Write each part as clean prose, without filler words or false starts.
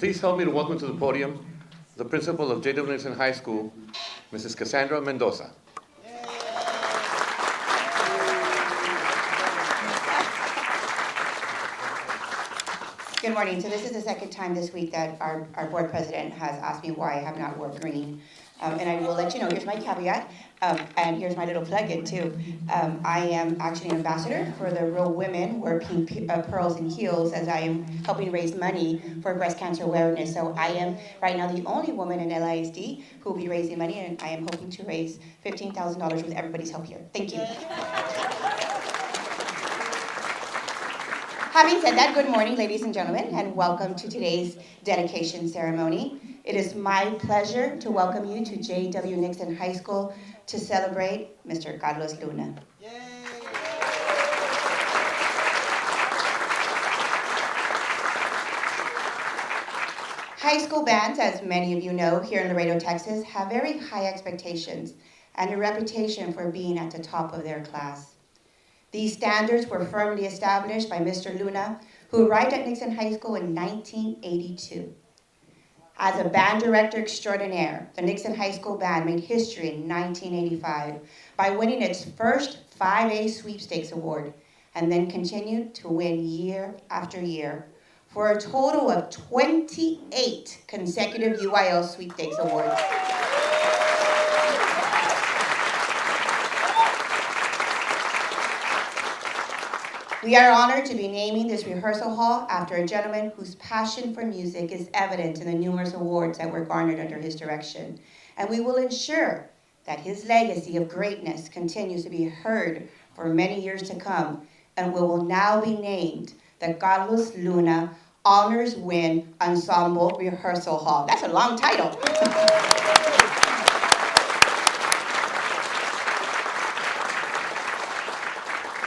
please help me to welcome to the podium the principal of J.W. Nixon High School, Mrs. Cassandra Mendoza. Good morning. So this is the second time this week that our board president has asked me why I have not worn green. And I will let you know, here's my caveat, and here's my little plug-in too. I am actually an ambassador for the Real Women Wear Pink Pearls and Heels, as I am helping raise money for breast cancer awareness. So I am right now the only woman in LISD who will be raising money, and I am hoping to raise $15,000 with everybody's help here. Thank you. Having said that, good morning, ladies and gentlemen, and welcome to today's dedication ceremony. It is my pleasure to welcome you to J.W. Nixon High School to celebrate Mr. Carlos Luna. Yay. High school bands, as many of you know, here in Laredo, Texas, have very high expectations and a reputation for being at the top of their class. These standards were firmly established by Mr. Luna, who arrived at Nixon High School in 1982. As a band director extraordinaire, the Nixon High School Band made history in 1985 by winning its first 5A sweepstakes award, and then continued to win year after year for a total of 28 consecutive UIL sweepstakes awards. We are honored to be naming this rehearsal hall after a gentleman whose passion for music is evident in the numerous awards that were garnered under his direction. And we will ensure that his legacy of greatness continues to be heard for many years to come, and will now be named the Carlos Luna Honors Win Ensemble Rehearsal Hall. That's a long title.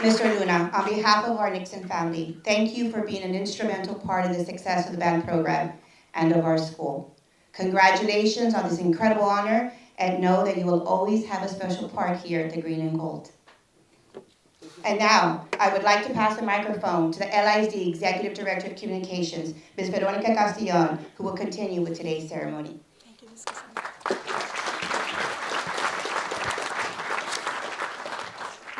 Mr. Luna, on behalf of our Nixon family, thank you for being an instrumental part of the success of the band program and of our school. Congratulations on this incredible honor, and know that you will always have a special part here at the Green and Gold. And now, I would like to pass the microphone to the LISD Executive Director of Communications, Ms. Veronica Castillon, who will continue with today's ceremony. Thank you, Ms. Cassandra.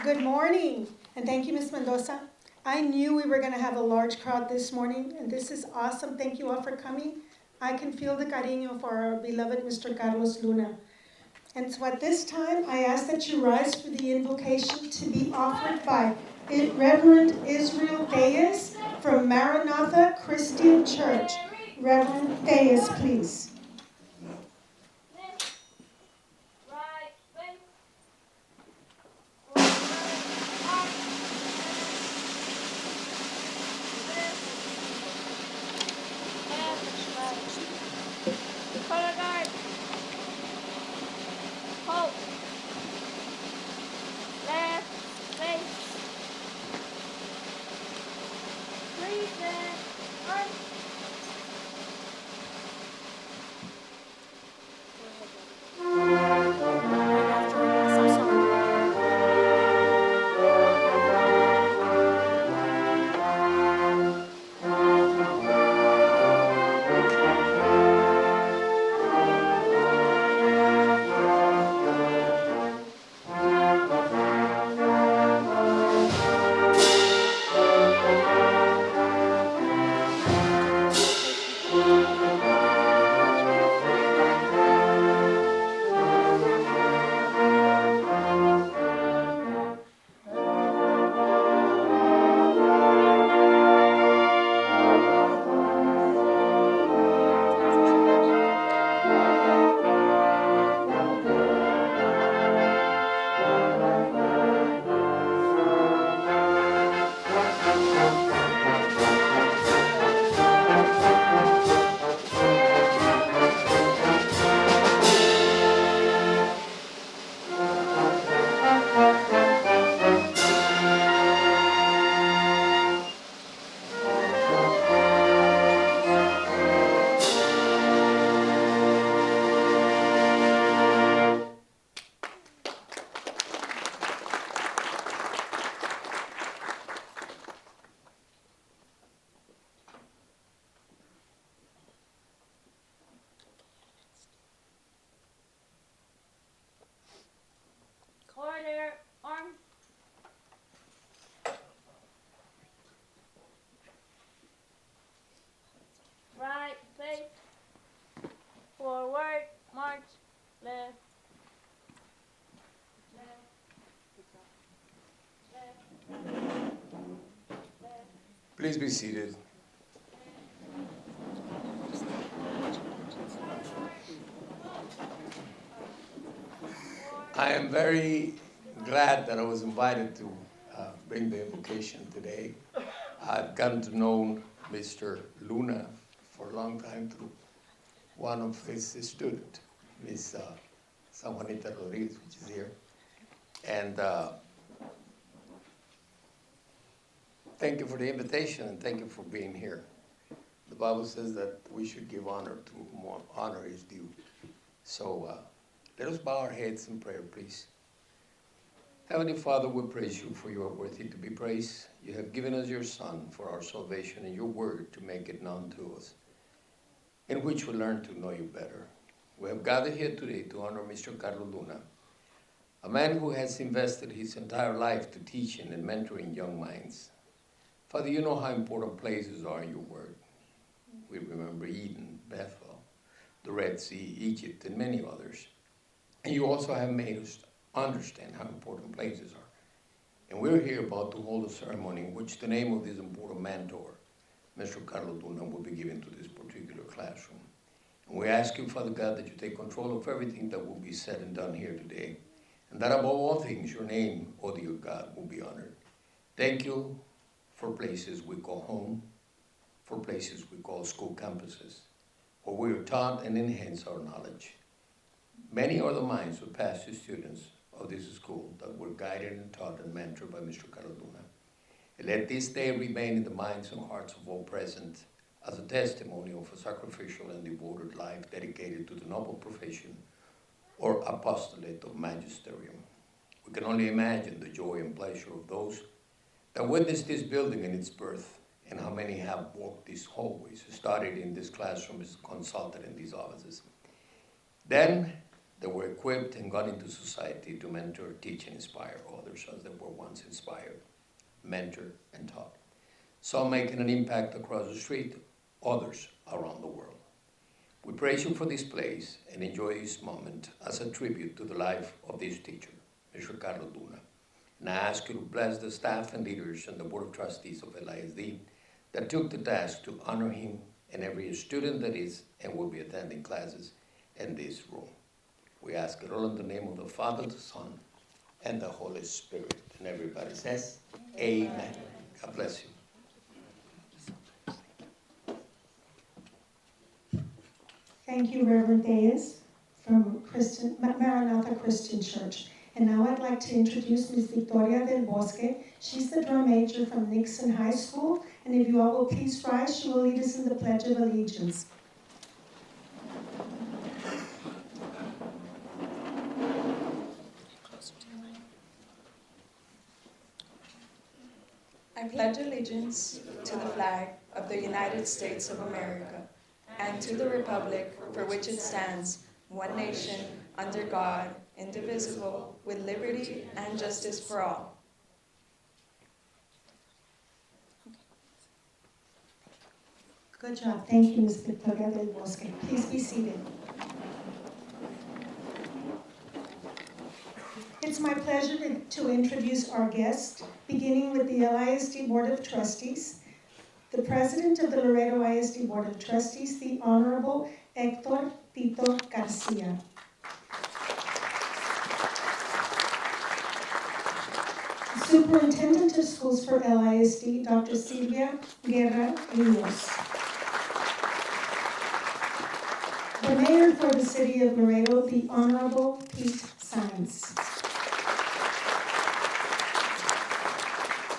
Good morning, and thank you, Ms. Mendoza. I knew we were going to have a large crowd this morning, and this is awesome. Thank you all for coming. I can feel the cariño for our beloved Mr. Carlos Luna. And so at this time, I ask that you rise for the invocation to be offered by Reverend Israel Thayes from Maranatha Christian Church. Reverend Thayes, please. Please be seated. I am very glad that I was invited to bring the invocation today. I've gotten to know Mr. Luna for a long time through one of his students, Miss San Juanita Rodriguez, which is here. And thank you for the invitation and thank you for being here. The Bible says that we should give honor to whom honor is due. So let us bow our heads in prayer, please. Heavenly Father, we praise you for you are worthy to be praised. You have given us your Son for our salvation and your word to make it known to us, in which we learn to know you better. We have gathered here today to honor Mr. Carlos Luna, a man who has invested his entire life to teaching and mentoring young minds. Father, you know how important places are in your word. We remember Eden, Bethel, the Red Sea, Egypt, and many others. And you also have made us understand how important places are. And we're here about to hold a ceremony in which the name of this important mentor, Mr. Carlos Luna, will be given to this particular classroom. And we ask you, Father God, that you take control of everything that will be said and done here today. And that above all things, your name, O dear God, will be honored. Thank you for places we call home, for places we call school campuses, where we are taught and enhance our knowledge. Many are the minds of past students of this school that were guided and taught and mentored by Mr. Carlos Luna. And let this day remain in the minds and hearts of all present as a testimony of a sacrificial and devoted life dedicated to the noble profession or apostolate of magisterium. We can only imagine the joy and pleasure of those that witnessed this building in its birth, and how many have walked these hallways, studied in this classrooms, consulted in these offices. Then they were equipped and got into society to mentor, teach, and inspire others as they were once inspired, mentored, and taught. Some making an impact across the street, others around the world. We praise you for this place and enjoy this moment as a tribute to the life of this teacher, Mr. Carlos Luna. And I ask you to bless the staff and leaders and the Board of Trustees of LISD that took the task to honor him and every student that is and will be attending classes in this room. We ask it all in the name of the Father, the Son, and the Holy Spirit. And everybody says, Amen. God bless you. Thank you, Reverend Reyes from Maranatha Christian Church. And now I'd like to introduce Ms. Victoria del Bosque. She's the drum major from Nixon High School. And if you all will please rise, she will lead us in the Pledge of Allegiance. I pledge allegiance to the flag of the United States of America and to the republic for which it stands, one nation, under God, indivisible, with liberty and justice for all. Good job. Thank you, Ms. Victoria del Bosque. Please be seated. It's my pleasure to introduce our guest, beginning with the LISD Board of Trustees, the President of the Laredo ISD Board of Trustees, the Honorable Hector Tito Garcia. Superintendent of Schools for LISD, Dr. Silvia Guerra Rios. The Mayor for the City of Laredo, the Honorable Pete Sines.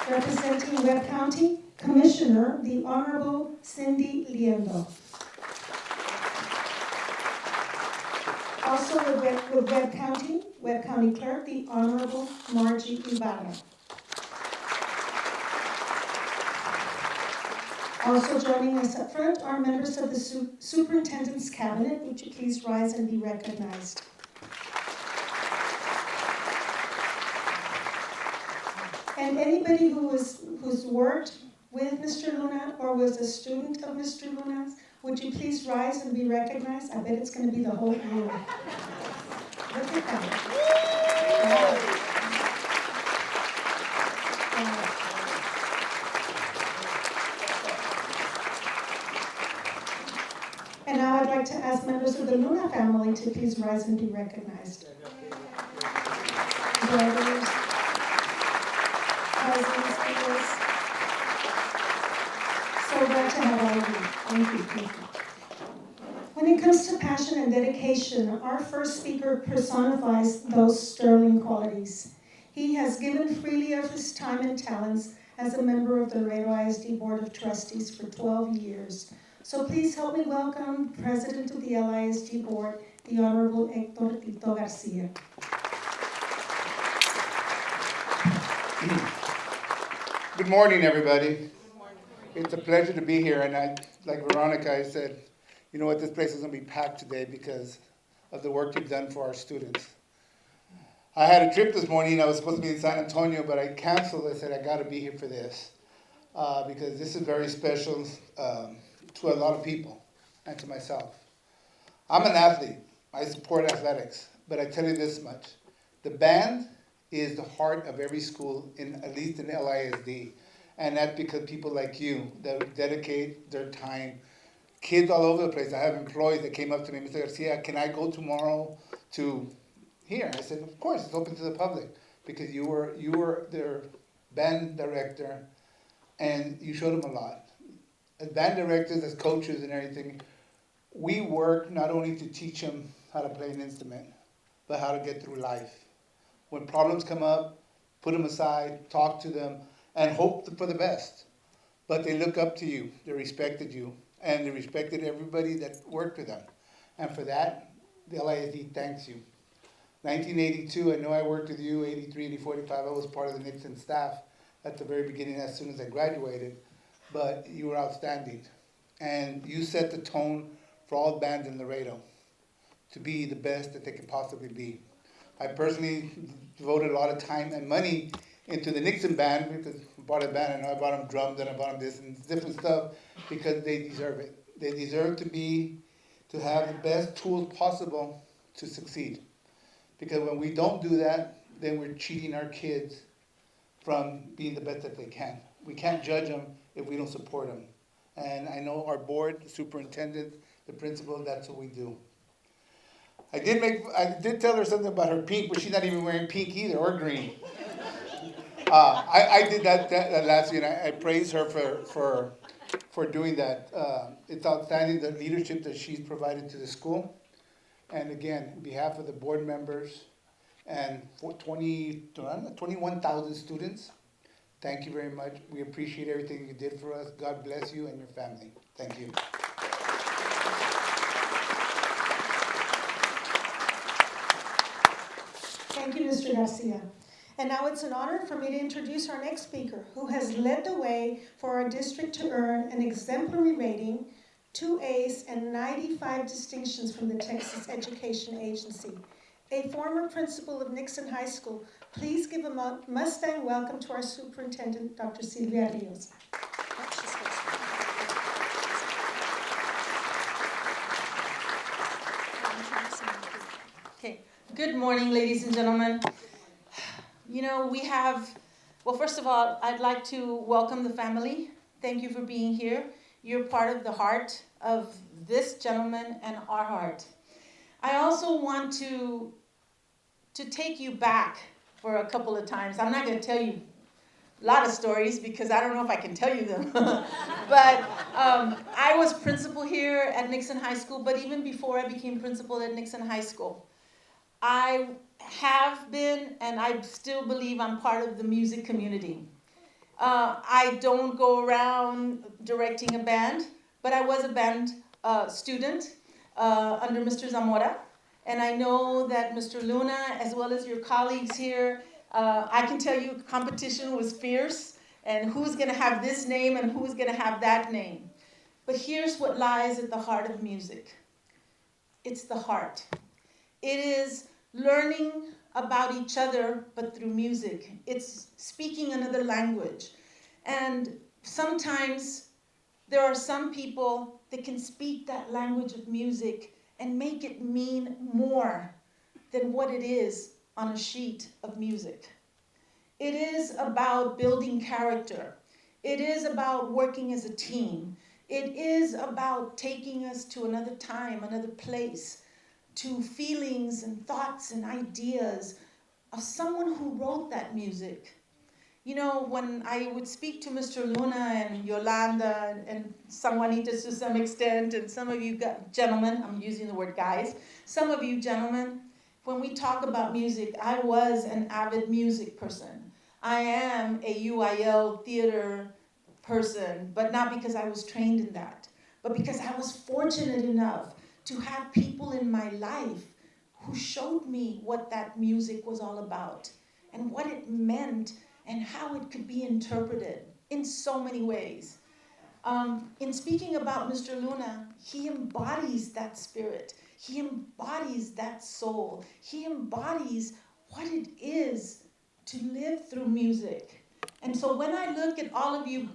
Representing Webb County, Commissioner, the Honorable Cindy Liendo. Also with Webb County Clerk, the Honorable Margie Ibarra. Also joining us up front are members of the Superintendent's Cabinet. Would you please rise and be recognized? And anybody who's worked with Mr. Luna or was a student of Mr. Luna's, would you please rise and be recognized? I bet it's going to be the whole room. Look at that. Wow. to please rise and be recognized. Brothers, cousins, uncles. So glad to have all of you. Thank you. Thank you. When it comes to passion and dedication, our first speaker personifies those sterling qualities. He has given freely of his time and talents as a member of the Laredo ISD Board of Trustees for 12 years. So please help me welcome President of the LISD Board, the Honorable Hector Tito Garcia. Good morning, everybody. Good morning. It's a pleasure to be here, and like Veronica, I said, you know what, this place is going to be packed today because of the work you've done for our students. I had a trip this morning. I was supposed to be in San Antonio, but I canceled. I said, I got to be here for this because this is very special to a lot of people and to myself. I'm an athlete. I support athletics, but I tell you this much. The band is the heart of every school, at least in LISD, and that's because people like you that dedicate their time. Kids all over the place. I have employees that came up to me, Mr. Garcia, can I go tomorrow to here? I said, of course, it's open to the public because you were their band director and you showed them a lot. As band directors, as coaches and everything, we work not only to teach them how to play an instrument, but how to get through life. When problems come up, put them aside, talk to them, and hope for the best. But they look up to you, they respected you, and they respected everybody that worked with them. And for that, the LISD thanks you. 1982, I know I worked with you, 83, 84, 85, I was part of the Nixon staff at the very beginning as soon as I graduated, but you were outstanding. And you set the tone for all bands in Laredo to be the best that they could possibly be. I personally devoted a lot of time and money into the Nixon band because I bought a band, I know I bought them drums and I bought them this and different stuff because they deserve it. They deserve to have the best tools possible to succeed. Because when we don't do that, then we're cheating our kids from being the best that they can. We can't judge them if we don't support them. And I know our board, the superintendent, the principal, that's what we do. I did tell her something about her pink, but she's not even wearing pink either, or green. I did that last year, and I praise her for doing that. It's outstanding, the leadership that she's provided to the school. And again, on behalf of the board members and for 21,000 students, thank you very much. We appreciate everything you did for us. God bless you and your family. Thank you. Thank you, Mr. Garcia. And now it's an honor for me to introduce our next speaker, who has led the way for our district to earn an exemplary rating, 2 A's, and 95 distinctions from the Texas Education Agency. A former principal of Nixon High School, please give a Mustang welcome to our superintendent, Dr. Silvia Rios. Okay. Good morning, ladies and gentlemen. You know, well, first of all, I'd like to welcome the family. Thank you for being here. You're part of the heart of this gentleman and our heart. I also want to take you back for a couple of times. I'm not going to tell you a lot of stories because I don't know if I can tell you them. But I was principal here at Nixon High School, but even before I became principal at Nixon High School, I have been, and I still believe I'm part of the music community. I don't go around directing a band, but I was a band student under Mr. Zamora. And I know that Mr. Luna, as well as your colleagues here, I can tell you competition was fierce, and who's gonna have this name and who's gonna have that name. But here's what lies at the heart of music. It's the heart. It is learning about each other, but through music. It's speaking another language. And sometimes there are some people that can speak that language of music and make it mean more than what it is on a sheet of music. It is about building character. It is about working as a team. It is about taking us to another time, another place. to feelings and thoughts and ideas of someone who wrote that music. You know, when I would speak to Mr. Luna and Yolanda and San Juanitas to some extent, and some of you gentlemen, I'm using the word guys, some of you gentlemen, when we talk about music, I was an avid music person. I am a UIL theater person, but not because I was trained in that, but because I was fortunate enough to have people in my life who showed me what that music was all about and what it meant and how it could be interpreted in so many ways. In speaking about Mr. Luna, he embodies that spirit. He embodies that soul. He embodies what it is to live through music. And so when I look at all of you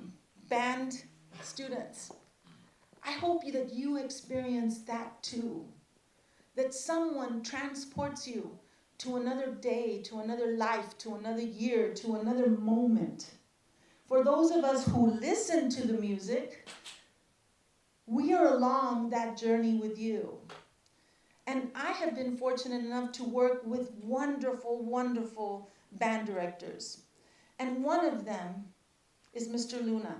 band students, I hope that you experience that too. That someone transports you to another day, to another life, to another year, to another moment. For those of us who listen to the music, we are along that journey with you. And I have been fortunate enough to work with wonderful, wonderful band directors. And one of them is Mr. Luna.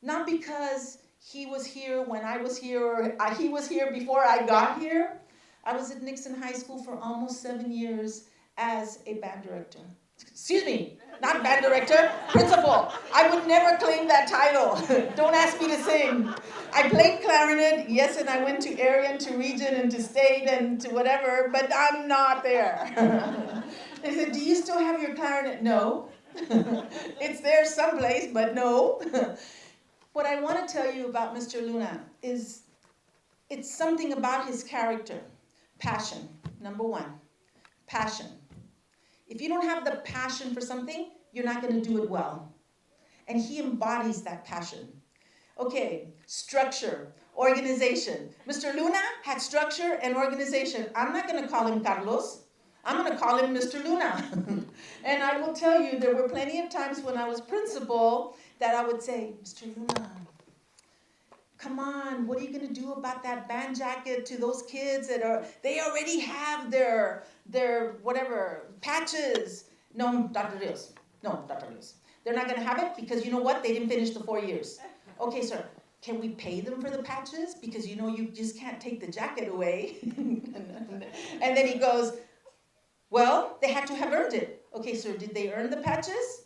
Not because he was here when I was here, or he was here before I got here. I was at Nixon High School for almost 7 years as a band director. Excuse me, not band director, principal. I would never claim that title. Don't ask me to sing. I played clarinet, yes, and I went to area and to region and to state and to whatever, but I'm not there. They said, do you still have your clarinet? No. It's there someplace, but no. What I want to tell you about Mr. Luna is it's something about his character. Passion, number one. Passion. If you don't have the passion for something, you're not going to do it well. And he embodies that passion. Okay, structure, organization. Mr. Luna had structure and organization. I'm not going to call him Carlos. I'm going to call him Mr. Luna. And I will tell you, there were plenty of times when I was principal that I would say, Mr. Luna, come on, what are you going to do about that band jacket to those kids they already have their whatever, patches. No, Dr. Rios. No, Dr. Rios. They're not going to have it because you know what? They didn't finish the 4 years. Okay, sir, can we pay them for the patches? Because you know you just can't take the jacket away. And then he goes, well, they had to have earned it. Okay, sir, did they earn the patches?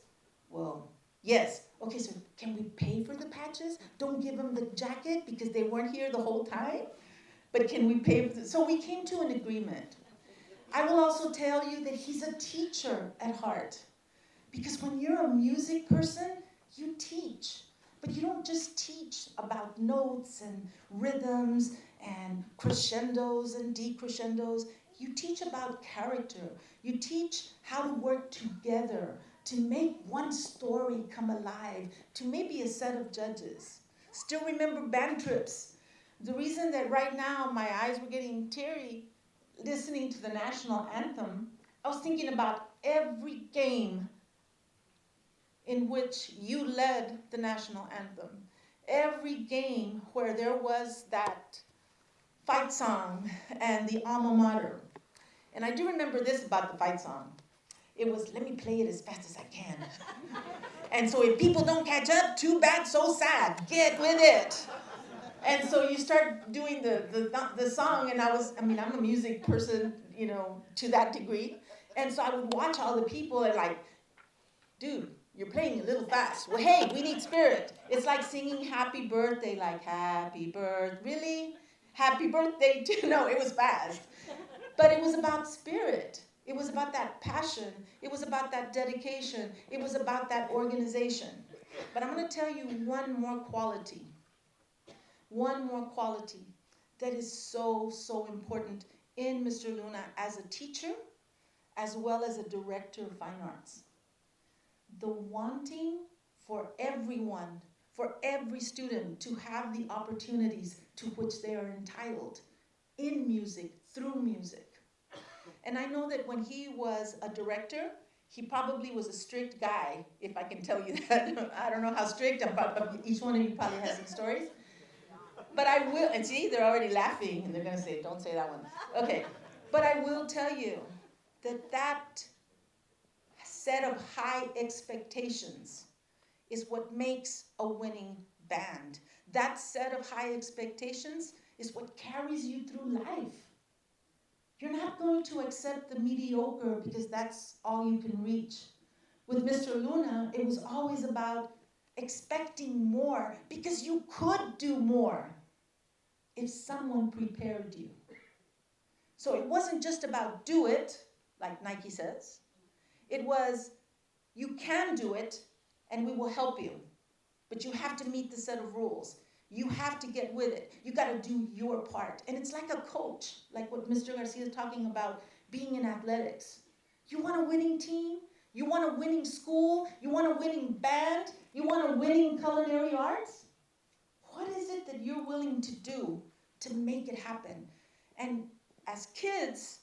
Well, yes. Okay, so can we pay for the patches? Don't give them the jacket because they weren't here the whole time? But can we pay for so we came to an agreement. I will also tell you that he's a teacher at heart. Because when you're a music person, you teach. But you don't just teach about notes and rhythms and crescendos and decrescendos. You teach about character. You teach how to work together, to make one story come alive, to maybe a set of judges. Still remember band trips. The reason that right now my eyes were getting teary listening to the national anthem, I was thinking about every game in which you led the national anthem. Every game where there was that fight song and the alma mater. And I do remember this about the fight song. It was, let me play it as fast as I can. And so if people don't catch up, too bad, so sad. Get with it. And so you start doing the song, and I'm a music person, you know, to that degree. And so I would watch all the people and like, dude, you're playing a little fast. Well, hey, we need spirit. It's like singing happy birthday, like happy birthday. Really? Happy birthday to, no, it was fast. But it was about spirit. It was about that passion. It was about that dedication. It was about that organization. But I'm going to tell you one more quality that is so, so important in Mr. Luna as a teacher, as well as a director of fine arts. The wanting for everyone, for every student to have the opportunities to which they are entitled in music, through music. And I know that when he was a director, he probably was a strict guy, if I can tell you that. I don't know how strict, but each one of you probably has some stories. But I will, and see, they're already laughing, and they're gonna say, don't say that one. Okay, but I will tell you that set of high expectations is what makes a winning band. That set of high expectations is what carries you through life. You're not going to accept the mediocre because that's all you can reach. With Mr. Luna, it was always about expecting more because you could do more if someone prepared you. So it wasn't just about do it, like Nike says. It was you can do it and we will help you. But you have to meet the set of rules. You have to get with it. You got to do your part. And it's like a coach, like what Mr. Garcia is talking about being in athletics. You want a winning team? You want a winning school? You want a winning band? You want a winning culinary arts? What is it that you're willing to do to make it happen? And as kids,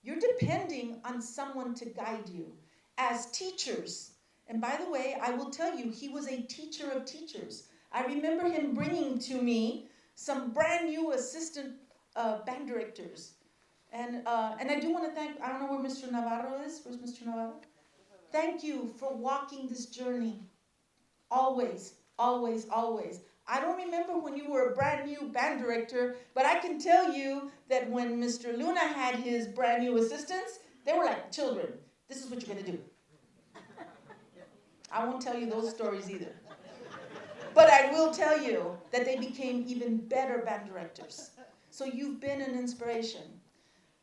you're depending on someone to guide you. As teachers, and by the way, I will tell you, he was a teacher of teachers. I remember him bringing to me some brand new assistant band directors. And I do want to thank, I don't know where Mr. Navarro is. Where's Mr. Navarro? Thank you for walking this journey. Always, always, always. I don't remember when you were a brand new band director, but I can tell you that when Mr. Luna had his brand new assistants, they were like children. This is what you're going to do. I won't tell you those stories either. But I will tell you that they became even better band directors. So you've been an inspiration.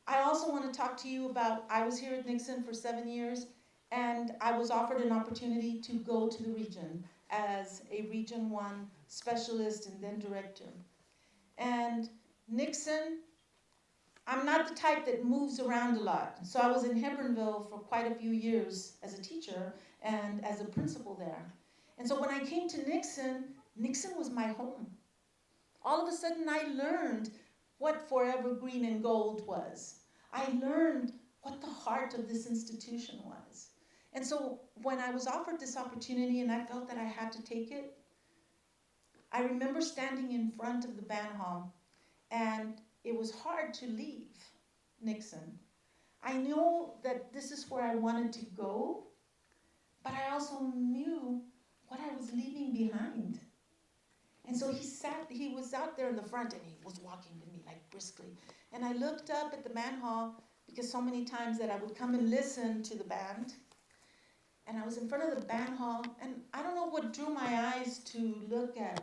I also want to talk to you about, I was here at Nixon for 7 years, and I was offered an opportunity to go to the region as a Region 1 specialist and then director. And Nixon, I'm not the type that moves around a lot. So I was in Hebronville for quite a few years as a teacher and as a principal there. And so when I came to Nixon, Nixon was my home. All of a sudden I learned what Forever Green and Gold was. I learned what the heart of this institution was. And so when I was offered this opportunity and I felt that I had to take it, I remember standing in front of the band hall, and it was hard to leave Nixon. I know that this is where I wanted to go, but I also knew what I was leaving behind. And so he was out there in the front and he was walking with me like briskly. And I looked up at the band hall because so many times that I would come and listen to the band. And I was in front of the band hall, and I don't know what drew my eyes to look at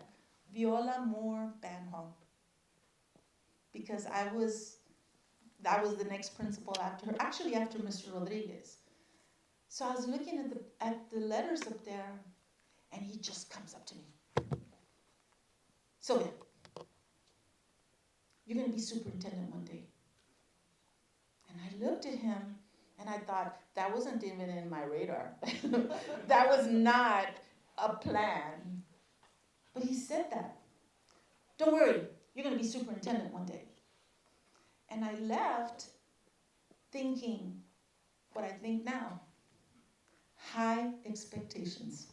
Viola Moore Band Hall. Because that was the next principal after her, actually after Mr. Rodriguez. So I was looking at the letters up there, and he just comes up to me. Sylvia, you're going to be superintendent one day. And I looked at him, and I thought, that wasn't even in my radar. That was not a plan. But he said that. Don't worry, you're going to be superintendent one day. And I left thinking what I think now. High expectations.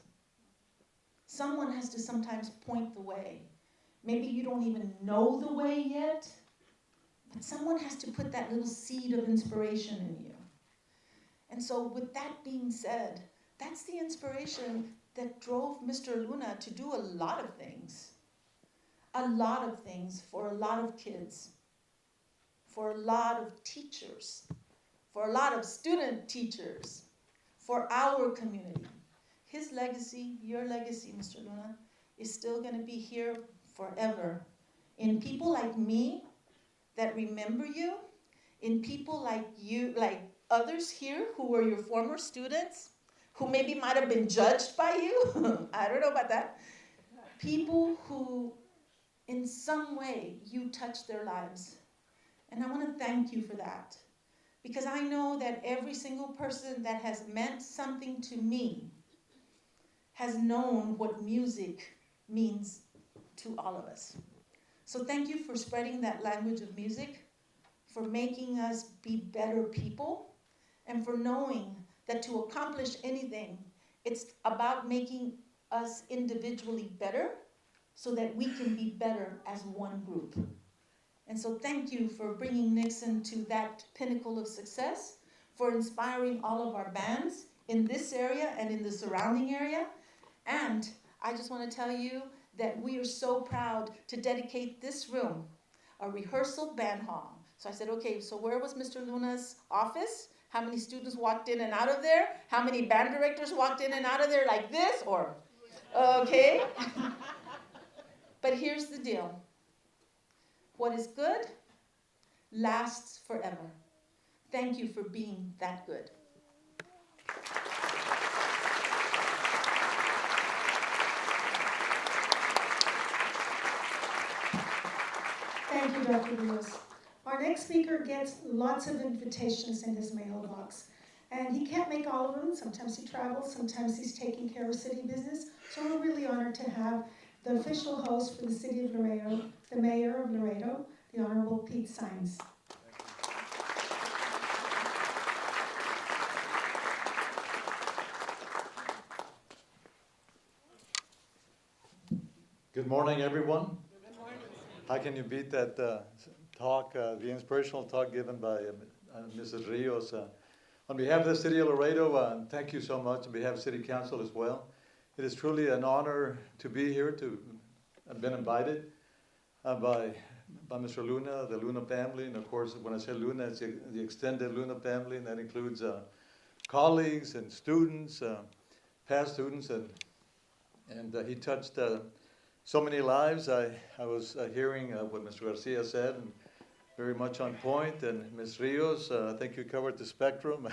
Someone has to sometimes point the way. Maybe you don't even know the way yet, but someone has to put that little seed of inspiration in you. And so with that being said, that's the inspiration that drove Mr. Luna to do a lot of things. A lot of things for a lot of kids, for a lot of teachers, for a lot of student teachers, for our community. His legacy, your legacy, Mr. Luna, is still going to be here forever. In people like me that remember you, in people like you, like others here who were your former students, who maybe might have been judged by you. I don't know about that. People who, in some way, you touched their lives. And I want to thank you for that. Because I know that every single person that has meant something to me has known what music means to all of us. So thank you for spreading that language of music, for making us be better people, and for knowing that to accomplish anything, it's about making us individually better, so that we can be better as one group. And so thank you for bringing Nixon to that pinnacle of success, for inspiring all of our bands in this area and in the surrounding area. And I just want to tell you that we are so proud to dedicate this room, a rehearsal band hall. So I said, okay, so where was Mr. Luna's office? How many students walked in and out of there? How many band directors walked in and out of there like this? Or, okay. But here's the deal. What is good lasts forever. Thank you for being that good. Thank you, Dr. Rios. Our next speaker gets lots of invitations in his mailbox. And he can't make all of them. Sometimes he travels, sometimes he's taking care of city business. So we're really honored to have the official host for the city of Laredo, the mayor of Laredo, the Honorable Pete Sines. Good morning, everyone. Good morning. How can you beat that talk, the inspirational talk given by Mrs. Rios? On behalf of the city of Laredo, thank you so much. On behalf of City Council as well. It is truly an honor to be here. I've been invited by Mr. Luna, the Luna family, and of course, when I say Luna, it's the extended Luna family, and that includes colleagues and students, past students, and he touched so many lives. I was hearing what Mr. Garcia said, and very much on point. And Ms. Rios, I think you covered the spectrum.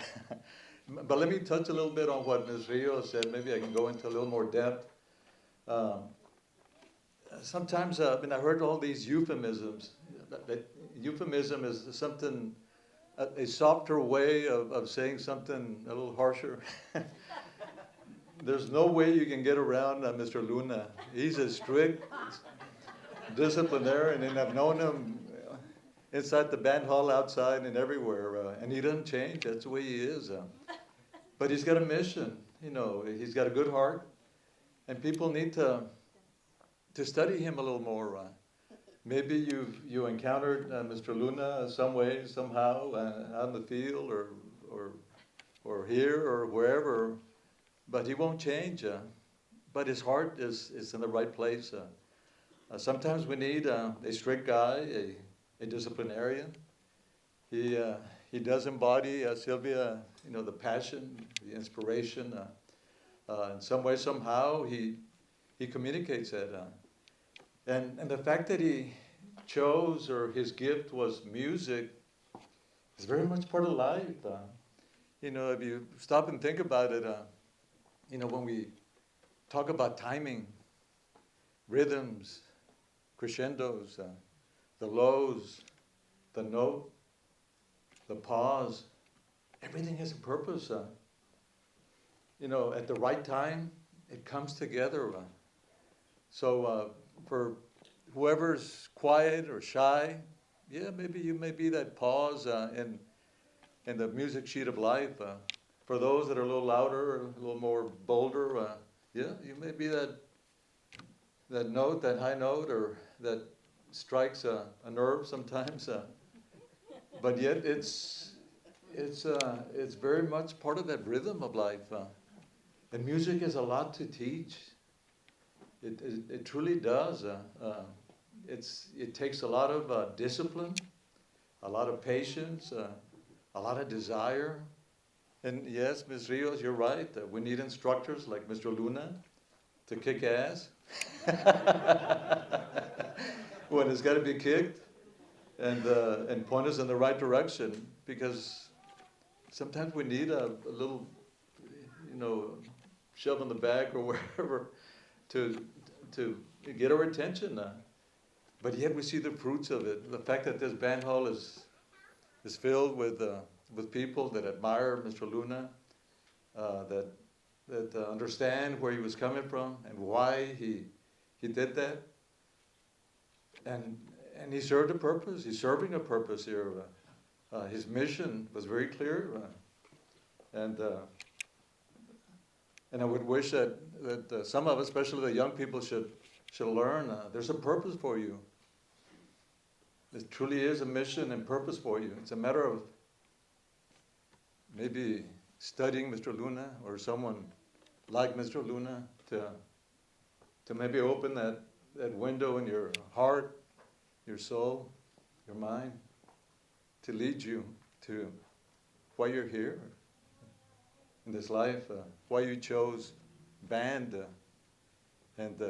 But let me touch a little bit on what Ms. Rios said. Maybe I can go into a little more depth. Sometimes, I heard all these euphemisms. Euphemism is something, a softer way of saying something a little harsher. There's no way you can get around Mr. Luna. He's a strict disciplinarian, and I've known him inside the band hall, outside, and everywhere. And he doesn't change. That's the way he is. But he's got a mission. He's got a good heart, and people need to study him a little more. Maybe you encountered Mr. Luna some way, somehow, out in the field or here or wherever. But he won't change. But his heart is in the right place. Sometimes we need a strict guy, a disciplinarian. He does embody, Sylvia, the passion, the inspiration. In some way, somehow, he communicates that. And the fact that he chose, or his gift was music, is very much part of life. If you stop and think about it, when we talk about timing, rhythms, crescendos, the lows, the note, the pause, everything has a purpose. At the right time, it comes together. So for whoever's quiet or shy, maybe you may be that pause in the music sheet of life. For those that are a little louder, a little more bolder, you may be that note, that high note, or that strikes a nerve sometimes. But yet it's very much part of that rhythm of life. And music has a lot to teach. It truly does. It takes a lot of discipline, a lot of patience, a lot of desire. And yes, Ms. Rios, you're right. We need instructors like Mr. Luna to kick ass when it's got to be kicked, and point us in the right direction, because sometimes we need a little, shove in the back or wherever to get our attention. But yet we see the fruits of it. The fact that this band hall is filled with people that admire Mr. Luna, that understand where he was coming from and why he did that. And he served a purpose. He's serving a purpose here. His mission was very clear. And I would wish that some of us, especially the young people, should she'll learn there's a purpose for you. There truly is a mission and purpose for you. It's a matter of maybe studying Mr. Luna or someone like Mr. Luna to maybe open that window in your heart, your soul, your mind, to lead you to why you're here in this life, why you chose band. And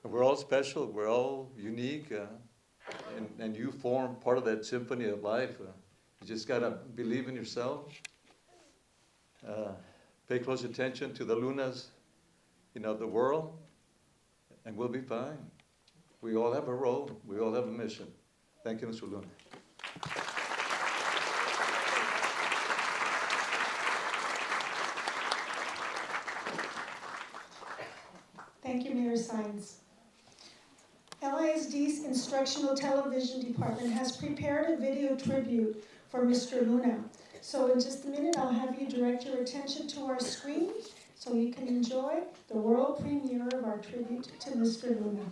we're all special, we're all unique, and you form part of that symphony of life. You just gotta believe in yourself. Pay close attention to the Lunas, of the world, and we'll be fine. We all have a role, we all have a mission. Thank you, Mr. Luna. Thank you, Mayor Sines. LISD's Instructional Television Department has prepared a video tribute for Mr. Luna. So in just a minute, I'll have you direct your attention to our screen so you can enjoy the world premiere of our tribute to Mr. Luna.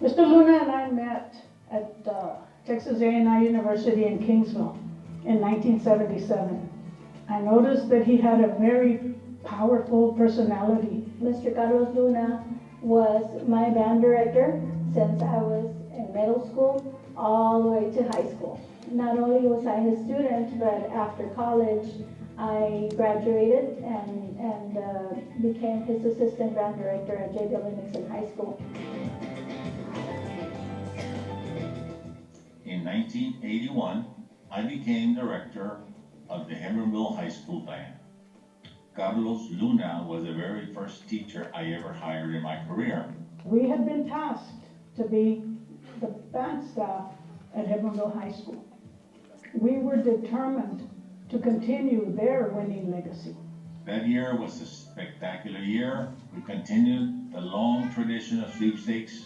Mr. Luna and I met at Texas A&I University in Kingsville in 1977. I noticed that he had a very powerful personality. Mr. Carlos Luna was my band director since I was in middle school all the way to high school. Not only was I his student, but after college, I graduated and became his assistant band director at J.W. Nixon High School. In 1981, I became director of the Hebbronville High School Band. Carlos Luna was the very first teacher I ever hired in my career. We had been tasked to be the band staff at Hebbronville High School. We were determined to continue their winning legacy. That year was a spectacular year. We continued the long tradition of sweepstakes.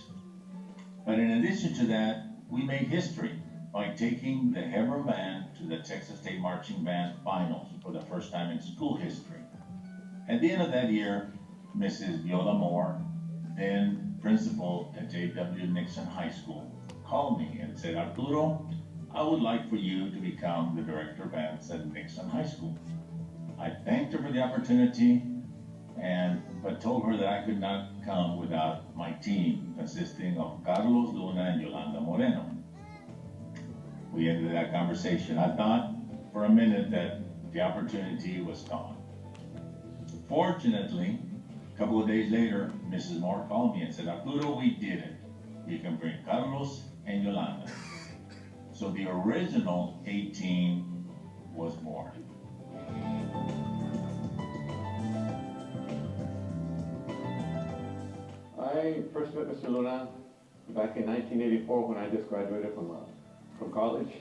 But in addition to that, we made history by taking the Hebron Band to the Texas State Marching Band Finals for the first time in school history. At the end of that year, Mrs. Viola Moore, then principal at J.W. Nixon High School, called me and said, "Arturo, I would like for you to become the director of bands at Nixon High School." I thanked her for the opportunity, but told her that I could not come without my team, consisting of Carlos Luna and Yolanda Moreno. We ended that conversation. I thought for a minute that the opportunity was gone. Fortunately, a couple of days later, Mrs. Moore called me and said, "Arturo, we did it. You can bring Carlos and Yolanda." So the original 18 was born. I first met Mr. Luna back in 1984 when I just graduated from college,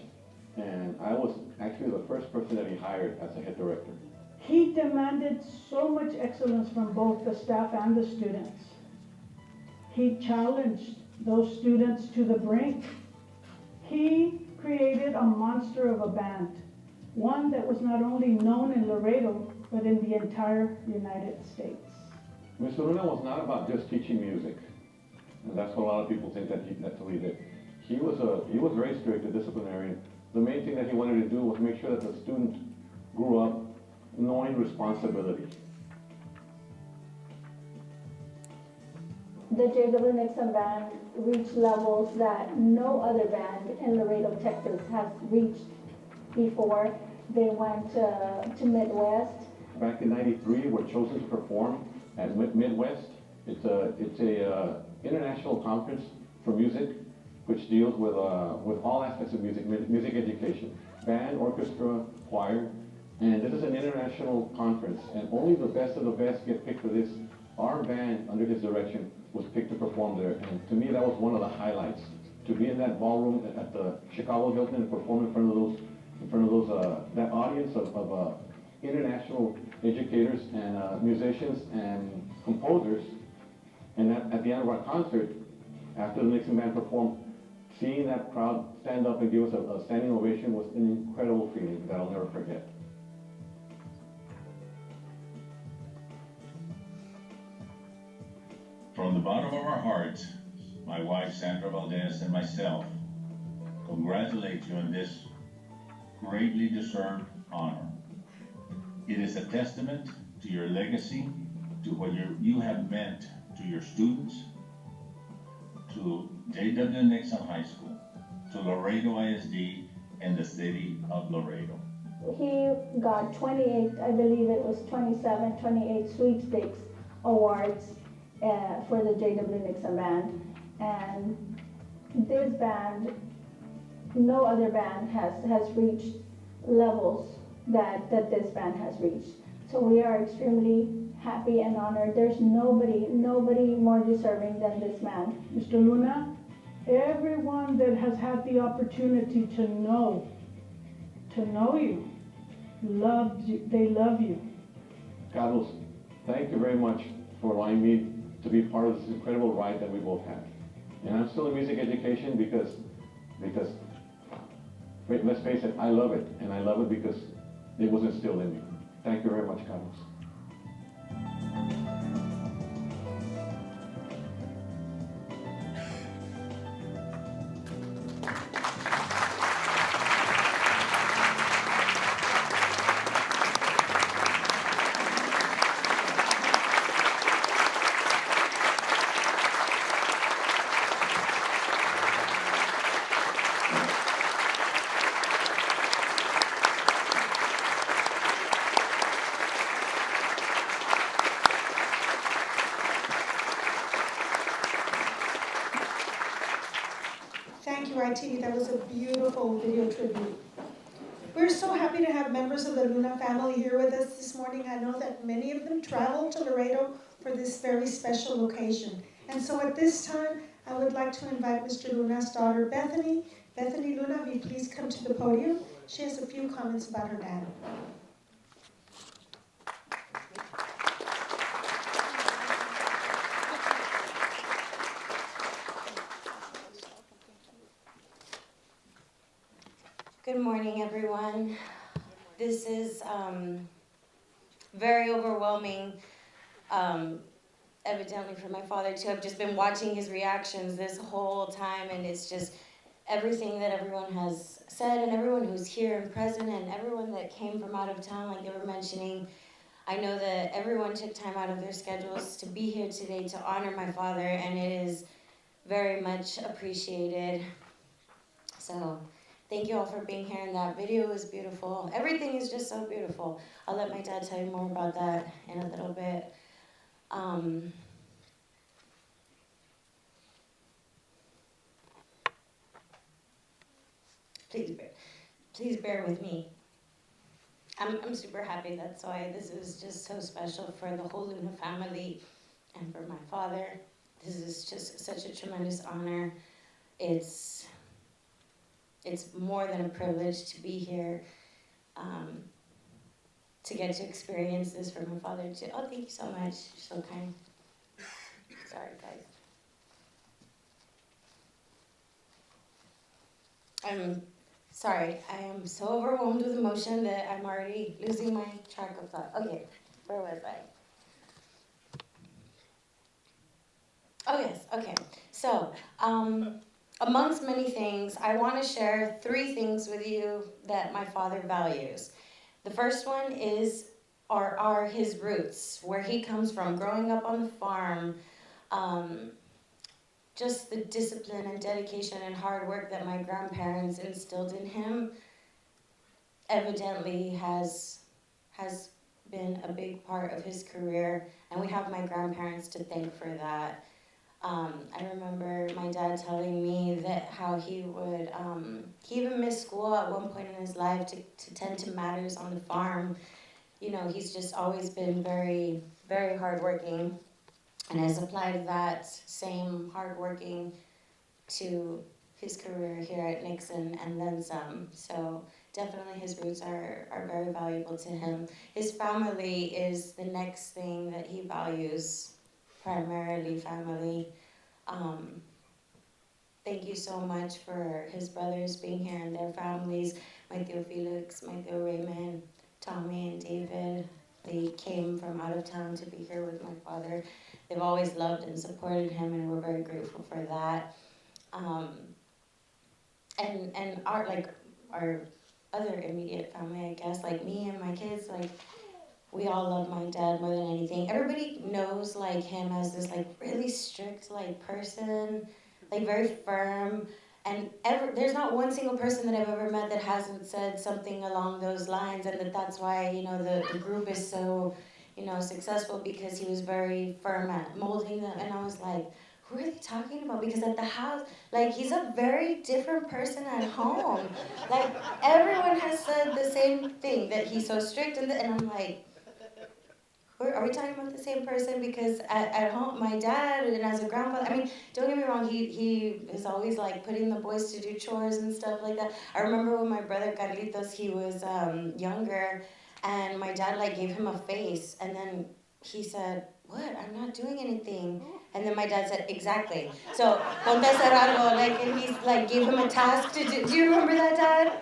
and I was actually the first person that he hired as a head director. He demanded so much excellence from both the staff and the students. He challenged those students to the brink. He created a monster of a band, one that was not only known in Laredo, but in the entire United States. Mr. Luna was not about just teaching music, and that's what a lot of people think that's what he did. He was very strict and disciplinarian. The main thing that he wanted to do was make sure that the student grew up knowing responsibility. The J.W. Nixon Band reached levels that no other band in Laredo, Texas has reached before. They went to Midwest. Back in '93, we're chosen to perform at Midwest, It's a international conference for music, which deals with all aspects of music education, band, orchestra, choir, and this is an international conference, and only the best of the best get picked for this. Our band, under his direction, was picked to perform there, and to me that was one of the highlights. To be in that ballroom at the Chicago Hilton and perform in front of those that audience of international educators and musicians and composers, and at the end of our concert, after the Nixon band performed, seeing that crowd stand up and give us a standing ovation was an incredible feeling that I'll never forget. From the bottom of our hearts, my wife Sandra Valdez and myself congratulate you on this greatly deserved honor. It is a testament to your legacy, to what you have meant to your students, to J.W. Nixon High School, to Laredo ISD, and the city of Laredo. He got 28, I believe it was 27, 28 sweepstakes awards for the J.W. Nixon band. And this band, no other band has reached levels that this band has reached. So we are extremely happy and honored. There's nobody more deserving than this man. Mr. Luna, everyone that has had the opportunity to know you, loves you, they love you. Carlos, thank you very much for allowing me to be part of this incredible ride that we both had. And I'm still in music education because let's face it, I love it, and I love it because it was instilled in me. Thank you very much, Carlos. Thank you, ITV. That was a beautiful video tribute. We're so happy to have members of the Luna family here with us this morning. I know that many of them traveled to Laredo for this very special occasion. And so at this time, I would like to invite Mr. Luna's daughter, Bethany. Bethany Luna, will you please come to the podium? She has a few comments about her dad. Good morning, everyone. This is very overwhelming, evidently for my father too. I've just been watching his reactions this whole time, and it's just everything that everyone has said, and everyone who's here and present, and everyone that came from out of town, like they were mentioning. I know that everyone took time out of their schedules to be here today to honor my father, and it is very much appreciated. So thank you all for being here, and that video is beautiful. Everything is just so beautiful. I'll let my dad tell you more about that in a little bit. Please bear with me. I'm super happy. That's why this is just so special for the whole Luna family and for my father. This is just such a tremendous honor. It's more than a privilege to be here, to get to experience this for my father too. Oh, thank you so much. You're so kind. Sorry, guys. I'm sorry. I am so overwhelmed with emotion that I'm already losing my track of thought. Okay, where was I? Oh, yes, okay. So, amongst many things, I want to share 3 things with you that my father values. The first one are his roots, where he comes from, growing up on the farm, just the discipline and dedication and hard work that my grandparents instilled in him evidently has been a big part of his career, and we have my grandparents to thank for that. I remember my dad telling me that how he would, he even missed school at one point in his life to tend to matters on the farm. You know, he's just always been very, very hardworking, and has applied that same hardworking to his career here at Nixon and then some. So definitely his roots are very valuable to him. His family is the next thing that he values, primarily family. Thank you so much for his brothers being here and their families, my Theo Felix, my Theo Raymond, Tommy and David. They came from out of town to be here with my father. They've always loved and supported him, and we're very grateful for that. And our other immediate family, I guess, like me and my kids, like we all love my dad more than anything. Everybody knows like him as this like really strict like person, like very firm. And there's not one single person that I've ever met that hasn't said something along those lines, and that's why, you know, the group is so, you know, successful, because he was very firm at molding them. And I was like, who are they talking about? Because at the house, like, he's a very different person at home. Like, everyone has said the same thing, that he's so strict, and I'm like, are we talking about the same person? Because at home, my dad, and as a grandfather, I mean, don't get me wrong, he is always like putting the boys to do chores and stuff like that. I remember when my brother Carlitos, he was younger, and my dad like gave him a face, and then he said, "What? I'm not doing anything." And then my dad said, "Exactly. So, ponte a hacer algo," like, and he's like gave him a task to do. Do you remember that, Dad?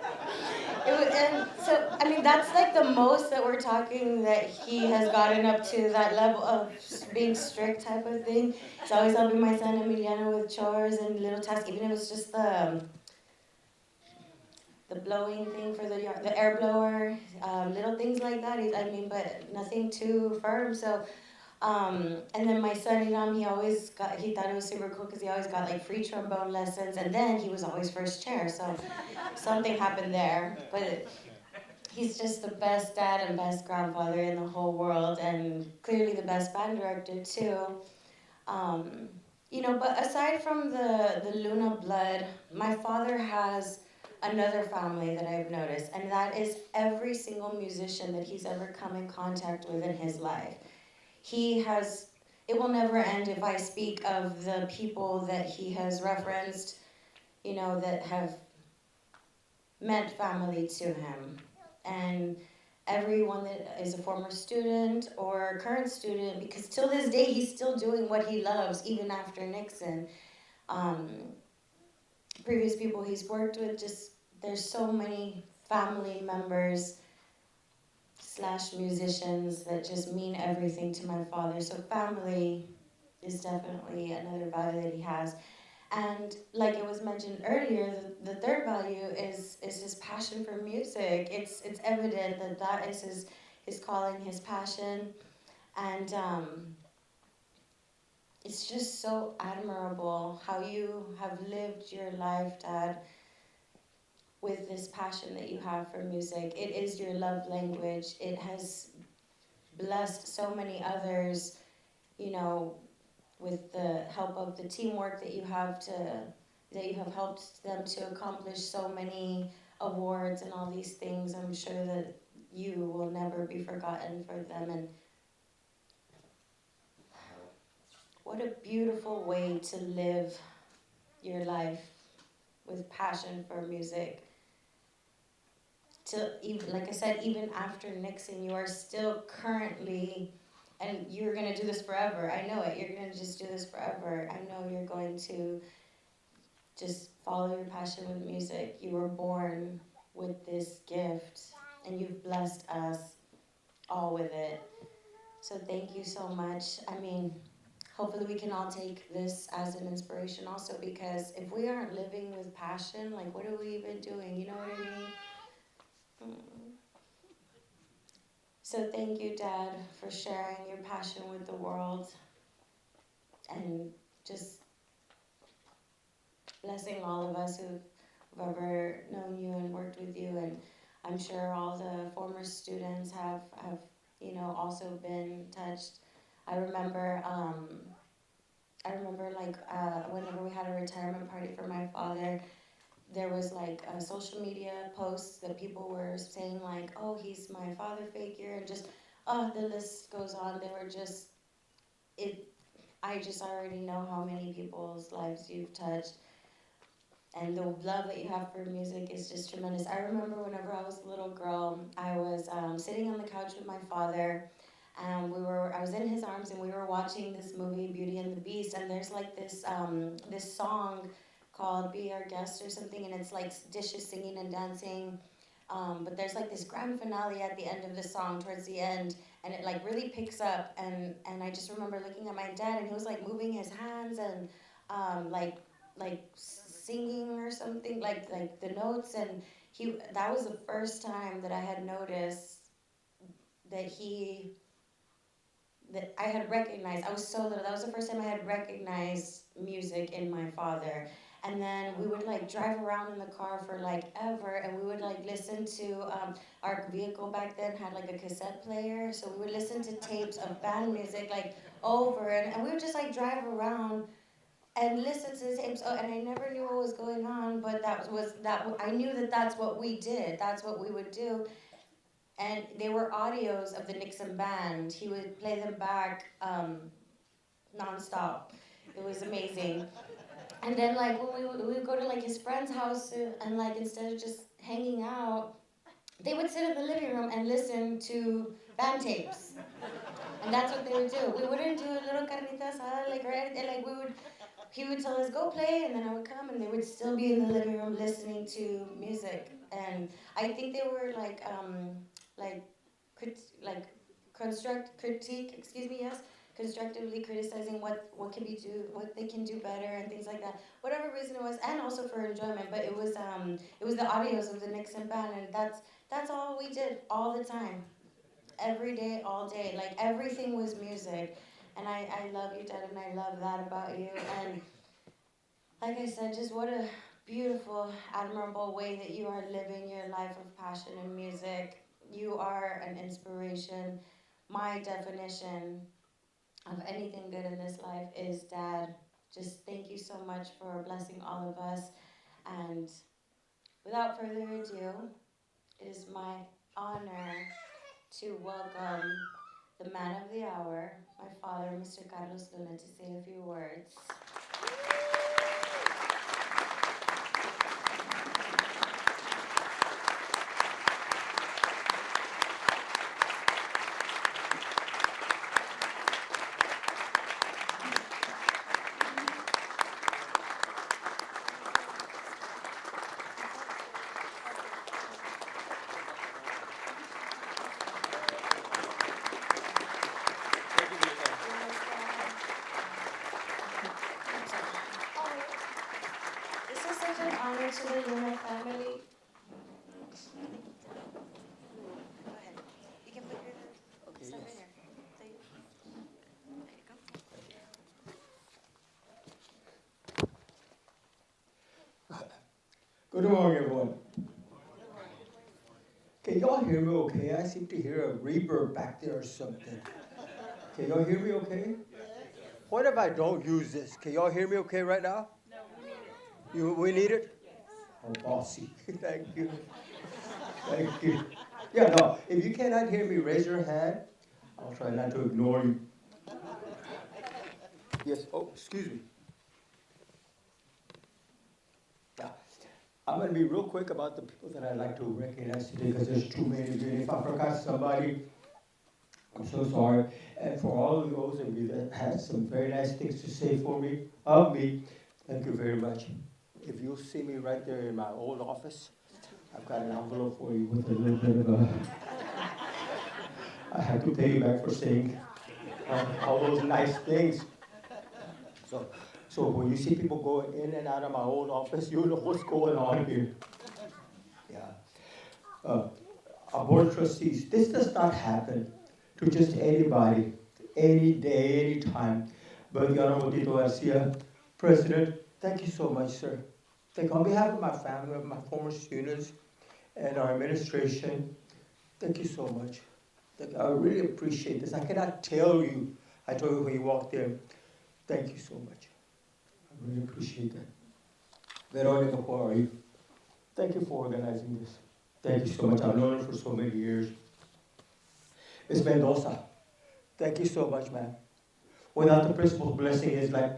And so, I mean, that's like the most that we're talking that he has gotten up to, that level of being strict type of thing. He's always helping my son Emiliano with chores and little tasks, even if it's just the blowing thing for the air blower, little things like that. I mean, but nothing too firm. So, and then my son, he he thought it was super cool because he always got like free trombone lessons, and then he was always first chair. So something happened there, but he's just the best dad and best grandfather in the whole world, and clearly the best band director too. Um, you know, but aside from the Luna blood, my father has another family that I've noticed, and that is every single musician that he's ever come in contact with in his life. It will never end if I speak of the people that he has referenced, you know, that have meant family to him. And everyone that is a former student or current student, because till this day he's still doing what he loves even after Nixon. Previous people he's worked with, just there's so many family members / musicians that just mean everything to my father. So family is definitely another value that he has. And like it was mentioned earlier, the third value is his passion for music. It's evident that is his calling, his passion, and it's just so admirable how you have lived your life, Dad, with this passion that you have for music. It is your love language. It has blessed so many others, you know, with the help of the teamwork that you have helped them to accomplish so many awards and all these things. I'm sure that you will never be forgotten for them. And what a beautiful way to live your life, with passion for music. Even, like I said, even after Nixon, you are still currently, and you're gonna do this forever. I know it. You're gonna just do this forever. I know you're going to just follow your passion with music. You were born with this gift, and you've blessed us all with it. So thank you so much. I mean, hopefully we can all take this as an inspiration also, because if we aren't living with passion, like, what are we even doing? You know what I mean? So thank you, Dad, for sharing your passion with the world, and just blessing all of us who've ever known you and worked with you. And I'm sure all the former students have also been touched. I remember, like whenever we had a retirement party for my father, there was like social media posts that people were saying like, oh, he's my father figure, and just, oh, the list goes on. They were just, it, I just already know how many people's lives you've touched. And the love that you have for music is just tremendous. I remember whenever I was a little girl, I was sitting on the couch with my father, and I was in his arms, and we were watching this movie, Beauty and the Beast, and there's like this song called Be Our Guest or something, and it's like dishes singing and dancing. But there's like this grand finale at the end of the song, towards the end, and it like really picks up, and I just remember looking at my dad, and he was like moving his hands and like singing or something, like the notes, and that was the first time that I had noticed that I had recognized. I was so little. That was the first time I had recognized music in my father. And then we would like drive around in the car for like ever, and we would like listen to our vehicle back then had like a cassette player, so we would listen to tapes of band music like over, and we would just like drive around and listen to the tapes. Oh, and I never knew what was going on, but I knew that that's what we did. That's what we would do. And they were audios of the Nixon band. He would play them back nonstop. It was amazing. And then like when we would go to like his friend's house, and like instead of just hanging out, they would sit in the living room and listen to band tapes. And that's what they would do. We wouldn't do a little carnita asada like or anything. Like he would tell us go play, and then I would come, and they would still be in the living room listening to music. And I think they were like like critique, excuse me, yes, constructively criticizing what what they can do better and things like that. Whatever reason it was, and also for enjoyment. But it was the audios of the Nixon band, and that's all we did all the time, every day, all day. Like everything was music. And I love you, Dad, and I love that about you. And like I said, just what a beautiful, admirable way that you are living your life of passion and music. You are an inspiration. My definition of anything good in this life is Dad. Just thank you so much for blessing all of us. And without further ado, it is my honor to welcome the man of the hour, my father, Mr. Carlos Luna, to say a few words. This is such an honor to the Luna family. Go ahead. You can put your stuff in there. There you go. Good morning, everyone. Can y'all hear me okay? I seem to hear a reverb back there or something. Can y'all hear me okay? What if I don't use this? Can y'all hear me okay right now? No, we need it. We need it? Yes. Oh, bossy. Thank you. Thank you. Yeah, no, if you cannot hear me, raise your hand. I'll try not to ignore you. Yes, oh, excuse me. Yeah. I'm going to be real quick about the people that I'd like to recognize today because there's too many. If I forgot somebody, I'm so sorry. And for all of those of you that had some very nice things to say of me, thank you very much. If you'll see me right there in my old office, I've got an envelope for you with a little bit of a... I have to pay you back for saying all those nice things. So when you see people going in and out of my old office, you know what's going on here. Yeah. Our board of trustees, this does not happen to just anybody, any day, any time. But the Honorable Tito Garcia, President, thank you so much, sir. On behalf of my family, of my former students, and our administration, thank you so much. I really appreciate this. I cannot tell you. I told you when you walked in. Thank you so much. I really appreciate that. Veronica, how are you? Thank you for organizing this. Thank you so much. I've known her for so many years. Ms. Mendoza, thank you so much, man. Without the principal's blessing, it's like,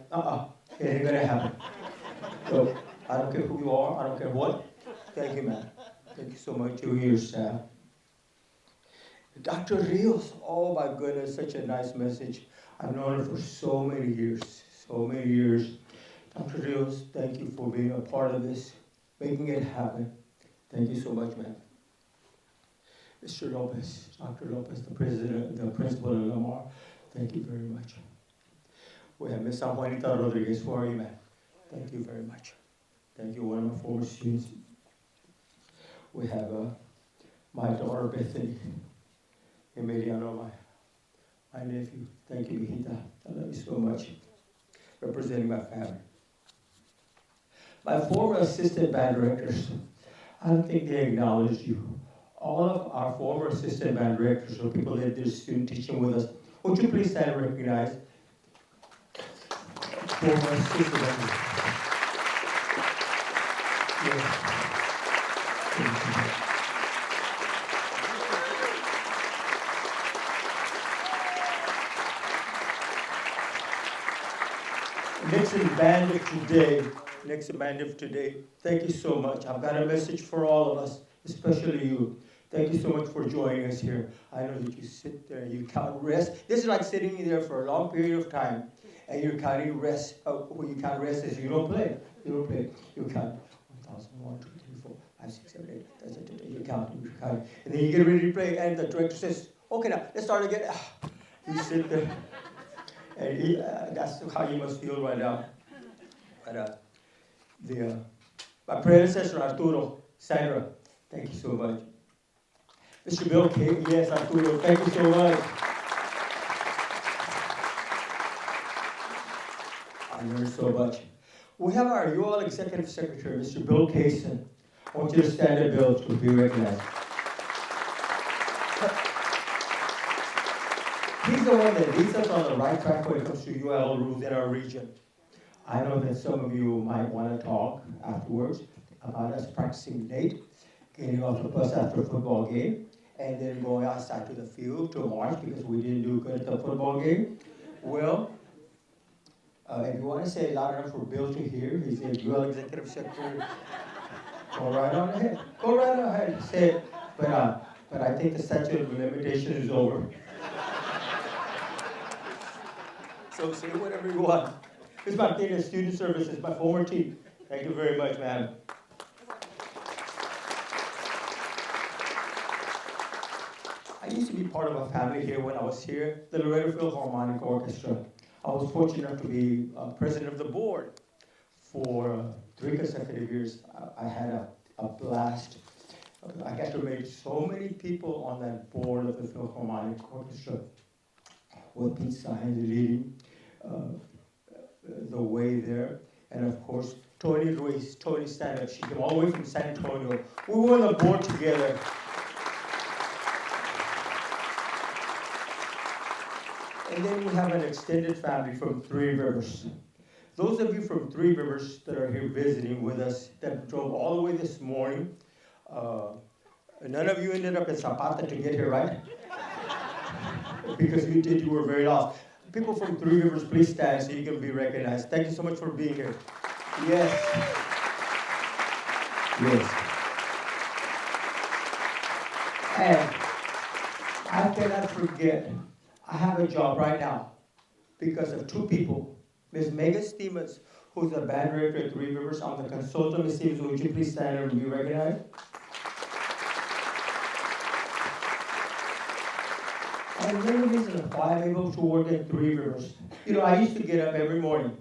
it ain't gonna happen. So, I don't care who you are, I don't care what. Thank you, man. Thank you so much, you and your staff. Dr. Rios, oh my goodness, such a nice message. I've known her for so many years, so many years. Dr. Rios, thank you for being a part of this, making it happen. Thank you so much, man. Mr. Lopez, Dr. Lopez, the principal of Lamar, thank you very much. We have Ms. San Juanita Rodriguez, who are you, man? Thank you very much. Thank you, one of my former students. We have my daughter, Bethany, Emiliano, my nephew. Thank you, Mijita. I love you so much. Representing my family. My former assistant band directors, I don't think they acknowledged you. All of our former assistant band directors or people that did student teaching with us, would you please stand and recognize former assistant band directors? Yes. Next band of today, thank you so much. I've got a message for all of us, especially you. Thank you so much for joining us here. I know that you sit there and you count rest. This is like sitting there for a long period of time, and you're counting rest. When you count rest is you don't play. You don't play. You count 1,001, 2, 3, 4, 5, 6, 7, 8. That's it. You count. And then you get ready to play, and the director says, okay, now, let's start again. You sit there. And that's how you must feel right now. But my predecessor, Arturo, Sandra, thank you so much. Mr. Bill King, yes, Arturo, thank you so much. I learned so much. We have our UL Executive Secretary, Mr. Bill Kaysen. I want you to stand and Bill to be recognized. He's the one that leads us on the right track when it comes to UL rules in our region. I know that some of you might want to talk afterwards about us practicing late, getting off the bus after a football game, and then going outside to the field to march because we didn't do good at the football game. Well, if you want to say it loud enough for Bill to hear, he's a UL Executive Secretary. Go right on ahead. Go right on ahead. Say it. But I think the statute of limitation is over. So say whatever you want. Ms. Martinez, Student Services, my former team. Thank you very much, ma'am. I used to be part of a family here when I was here, the Laredo Philharmonic Orchestra. I was fortunate enough to be president of the board for 3 consecutive years. I had a blast. I got to meet so many people on that board of the Philharmonic Orchestra, with Pete Saenz leading the way there. And of course, Tony Ruiz, Tony stand-up. She came all the way from San Antonio. We were on the board together. And then we have an extended family from Three Rivers. Those of you from Three Rivers that are here visiting with us, that drove all the way this morning, none of you ended up in Zapata to get here, right? Because you were very lost. People from Three Rivers, please stand so you can be recognized. Thank you so much for being here. Yes. Yes. And I cannot forget, I have a job right now because of 2 people. Ms. Megan Stevens, who's the band director at Three Rivers. I'm the consultant. Ms. Stevens, would you please stand and be recognized? And then the reason why I'm able to work at Three Rivers. You know, I used to get up every morning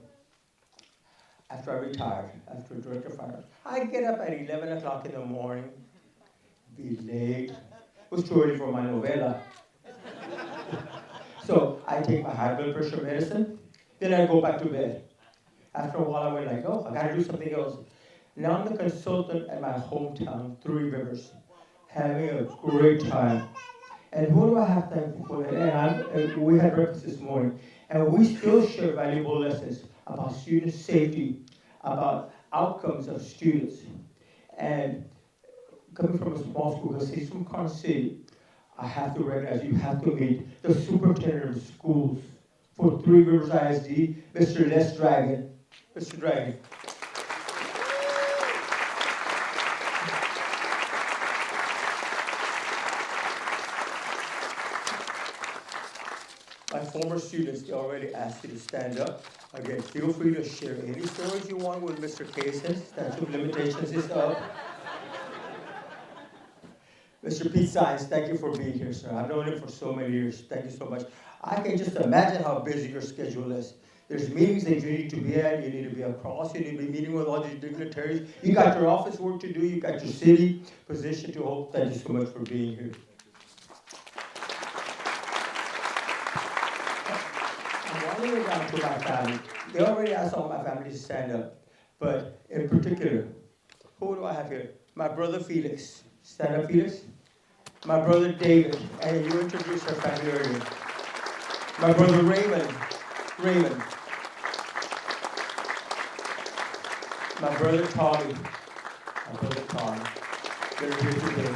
after I retired, after director of finance. I'd get up at 11 o'clock in the morning, be late. It was too early for my novela. So I take my high blood pressure medicine, then I go back to bed. After a while, I went like, oh, I gotta do something else. Now I'm the consultant at my hometown, Three Rivers, having a great time. And who do I have thankful for that? We had breakfast this morning, and we still share valuable lessons about student safety, about outcomes of students. And coming from a small school, because he's from Carson City, I have to recognize you have to meet the superintendent of schools for Three Rivers ISD, Mr. Les Dragon. Mr. Dragon. My former students, they already asked you to stand up. Again, feel free to share any stories you want with Mr. Cason. Statute of limitations is up. Mr. Pete Sines, thank you for being here, sir. I've known him for so many years. Thank you so much. I can just imagine how busy your schedule is. There's meetings that you need to be at, you need to be across, you need to be meeting with all these dignitaries. You got your office work to do, you got your city position to hold. Thank you so much for being here. I'm all the way down to my family. They already asked all my family to stand up. But in particular, who do I have here? My brother Felix. Stand up, Felix. My brother David. And you introduced our family earlier. My brother Raymond. Raymond. My brother Tommy. My brother Tommy. They're here today.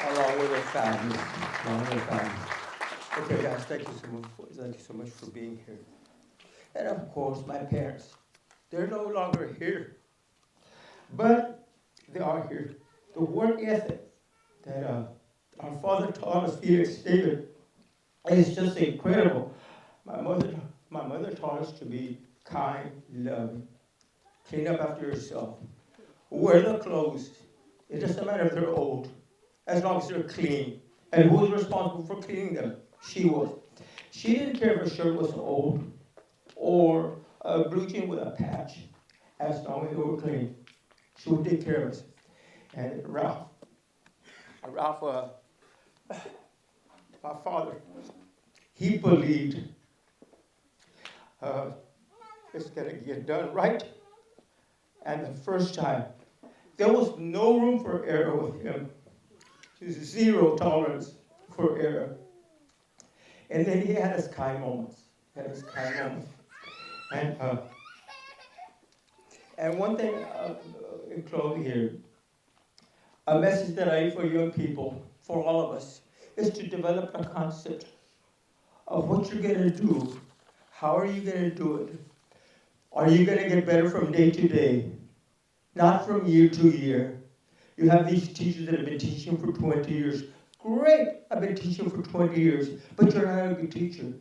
Along with their families. Along with their families. Okay, guys, thank you so much for being here. And of course, my parents. They're no longer here. But they are here. The work ethic that our father taught us, Felix David, is just incredible. My mother taught us to be kind, loving, clean up after yourself, wear the clothes. It doesn't matter if they're old, as long as they're clean. And who's responsible for cleaning them? She was. She didn't care if a shirt was old or a blue jean with a patch, as long as they were clean. She would take care of us. And Ralph, my father, he believed it's going to get done right. And the first time, there was no room for error with him. Zero tolerance for error. And then he had his kind moments. And one thing in closing here, a message that I have for young people, for all of us, is to develop a concept of what you're going to do. How are you going to do it? Are you going to get better from day to day? Not from year to year. You have these teachers that have been teaching for 20 years. Great, I've been teaching for 20 years, but you're not a good teacher.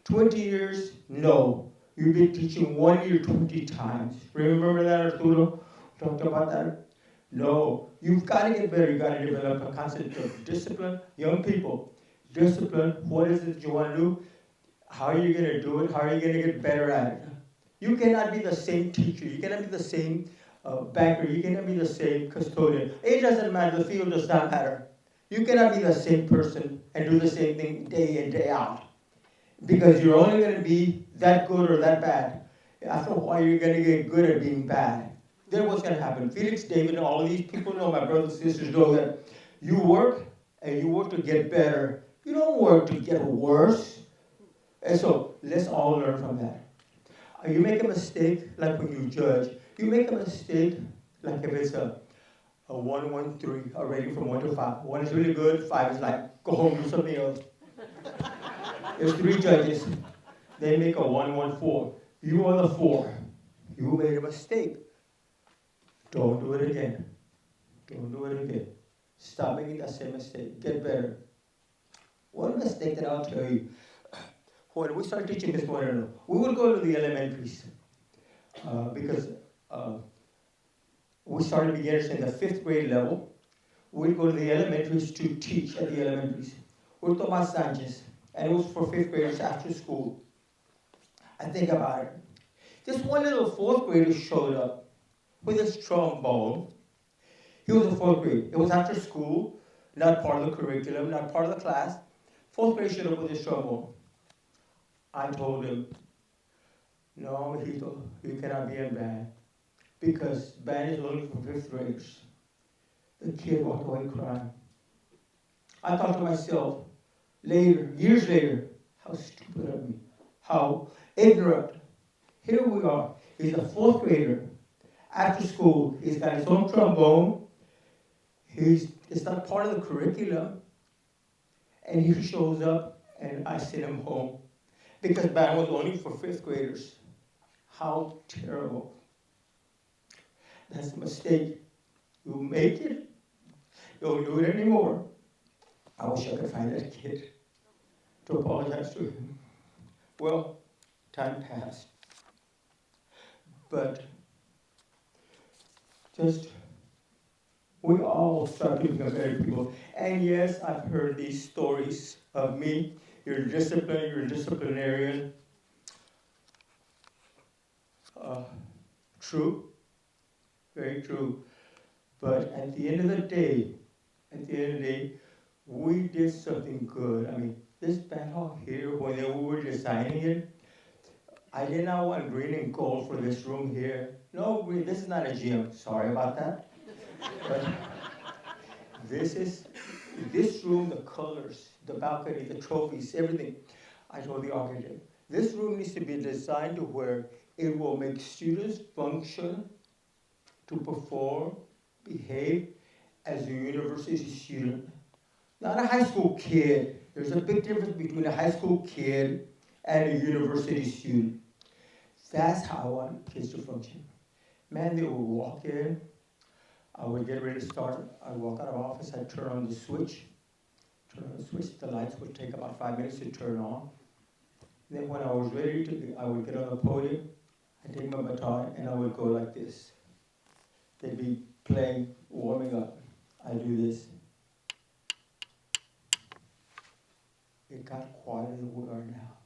20 years, no. You've been teaching 1 year 20 times. Remember that, Arturo? Talked about that? No. You've got to get better. You've got to develop a concept of discipline. Young people, discipline. What is it you want to do? How are you going to do it? How are you going to get better at it? You cannot be the same teacher. You cannot be the same banker. You cannot be the same custodian. It doesn't matter. The field does not matter. You cannot be the same person and do the same thing day in, day out. Because you're only going to be that good or that bad. After a while, you're going to get good at being bad. Then what's going to happen? Felix, David, and all of these people know, my brothers and sisters know that you work and you work to get better. You don't work to get worse. And so let's all learn from that. You make a mistake like when you judge. You make a mistake like if it's a 1, 1, 3, a rating from 1 to 5. 1 is really good, 5 is like, go home, do something else. There's 3 judges. They make a 1, 1, 4. You are the 4. You made a mistake. Don't do it again. Don't do it again. Stop making that same mistake. Get better. One mistake that I'll tell you, when we started teaching this morning, we would go to the elementaries because we started beginners in the 5th grade level. We'd go to the elementaries to teach at the elementaries. We're Tomas Sanchez, and it was for 5th graders after school. I think about it. This one little 4th grader showed up with his trombone. He was in 4th grade. It was after school, not part of the curriculum, not part of the class. 4th grade showed up with his trombone. I told him, no, Mijito, you cannot be in band because band is only for 5th graders. The kid walked away crying. I thought to myself, later, years later, how stupid of me, how ignorant. Here we are, he's a fourth grader. After school, he's got his own trombone. It's not part of the curriculum. And he shows up, and I send him home. Because band was only for fifth graders. How terrible. That's a mistake. You make it, don't do it anymore. I wish I could find that kid to apologize to him. Well, time passed. But just, we all start to become better people. And yes, I've heard these stories of me. You're disciplined, you're a disciplinarian. True, very true. But at the end of the day, we did something good. I mean, this band hall here, when we were designing it, I did not want green and gold for this room here. No, green, this is not a gym, sorry about that. But this room, the colors, the balcony, the trophies, everything. I told the architect, this room needs to be designed to where it will make students function to perform, behave as a university student. Not a high school kid. There's a big difference between a high school kid and a university student. That's how I want kids to function. Man, they would walk in, I would get ready to start, I'd walk out of office, I'd turn on the switch, the lights would take about 5 minutes to turn on. Then when I was ready to, I would get on the podium, I'd take my baton, and I would go like this. They'd be playing, warming up. I do this. It got quieter than we are now.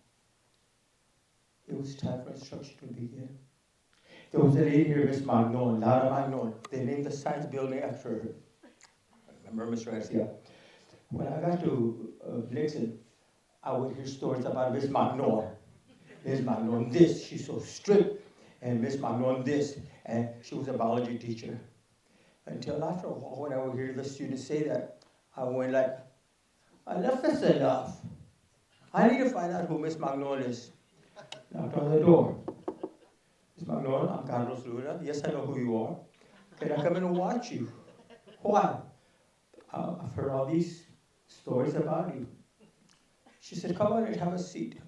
It was time for instruction to begin. There was a lady here, Miss Magnon, Laura Magnon. They named the science building after her. Remember, Mr. Garcia? When I got to Nixon, I would hear stories about Miss Magnon. Miss Magnon this, she's so strict, and Miss Magnon this, and she was a biology teacher. Until after a while, when I would hear the students say that, I went like, enough is enough. I need to find out who Miss Magnon is. Knocked on the door. Miss Magnon, I'm Carlos Luna. Yes, I know who you are. Can I come in and watch you? Why? I've heard all these stories about you. She said, come on and have a seat.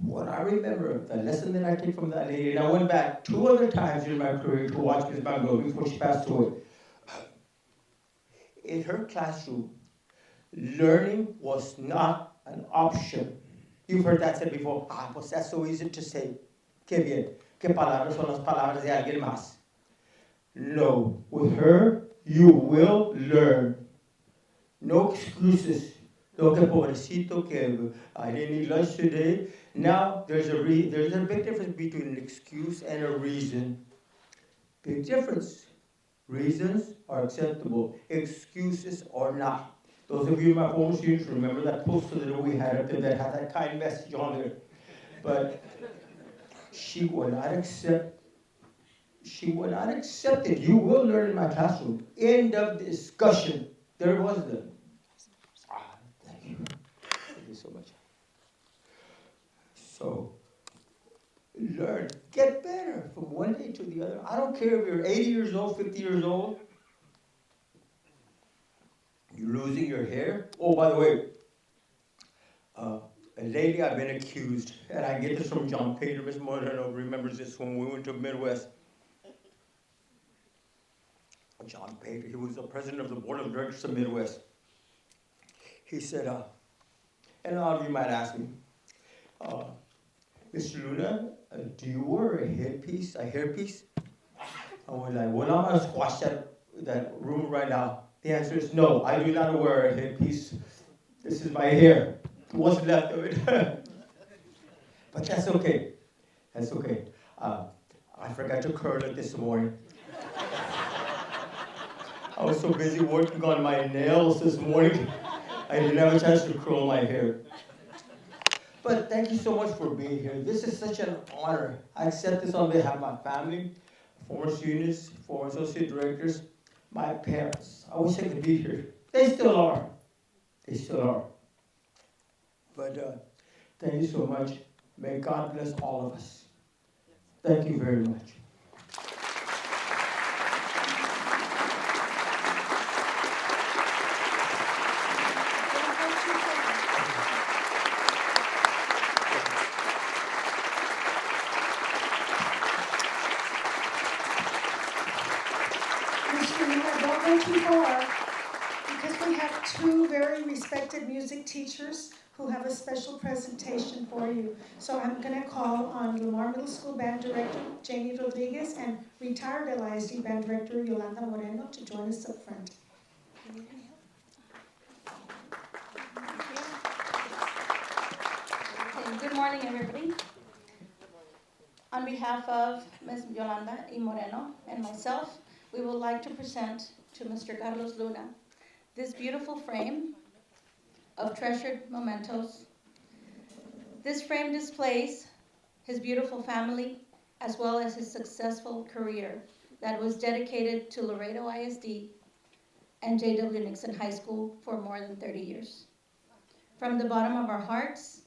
What I remember, the lesson that I take from that lady, and I went back 2 other times in my career to watch Miss Magnon before she passed away. In her classroom, learning was not an option. You've heard that said before. Pues that's so easy to say. Qué bien. ¿Qué palabras son las palabras de alguien más? No. With her, you will learn. No excuses. No, que pobrecito, que I didn't eat lunch today. Now, there's a big difference between an excuse and a reason. Big difference. Reasons are acceptable. Excuses are not. Those of you in my former students remember that poster that we had up there that had that kind message on there. But she would not accept it. You will learn in my classroom. End of discussion. There was the. Thank you. Thank you so much. So, learn. Get better from one day to the other. I don't care if you're 80 years old, 50 years old. You're losing your hair. Oh, by the way, lately I've been accused, and I get this from John Pater. Ms. Moreno remembers this when we went to Midwest. John Pater, he was the president of the board of directors of Midwest. He said, and a lot of you might ask me, Mr. Luna, do you wear a hairpiece? I was like, well, I'm going to squash that room right now. The answer is no, I do not wear a headpiece. This is my hair. What's left of it? But that's okay. That's okay. I forgot to curl it this morning. I was so busy working on my nails this morning, I didn't have a chance to curl my hair. But thank you so much for being here. This is such an honor. I accept this on behalf of my family, former students, former associate directors, my parents. I wish I could be here. They still are. They still are. But thank you so much. May God bless all of us. Thank you very much. Mr. Luna, don't go too far, because we have two very respected music teachers who have a special presentation for you. So I'm gonna call on Lamar Middle School Band Director Janie Rodriguez and retired LISD Band Director Yolanda Moreno to join us up front. Okay, good morning, everybody. On behalf of Ms. Yolanda E. Moreno and myself, we would like to present to Mr. Carlos Luna this beautiful frame of treasured mementos. This frame displays his beautiful family as well as his successful career that was dedicated to Laredo ISD and J.W. Nixon High School for more than 30 years. From the bottom of our hearts,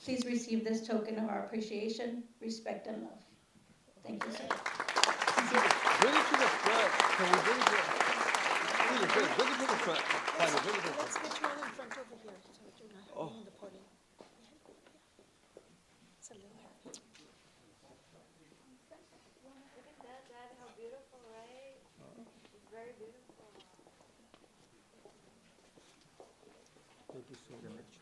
please receive this token of our appreciation, respect, and love. Thank you, sir. Bring it to the front. Can we bring it to the front? Bring it to the front. Let's get you all in front over here so that you're not in the podium. It's a little hard. Look at that, Dad, how beautiful, right? It's very beautiful. Thank you so much.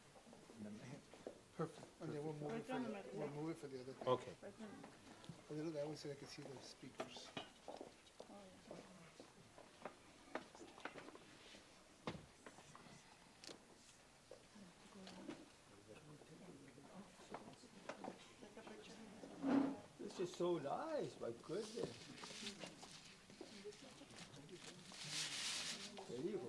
Perfect. And then we'll move it for the other thing. Okay. A little that way so I can see the speakers. This is so nice, my goodness. There you go.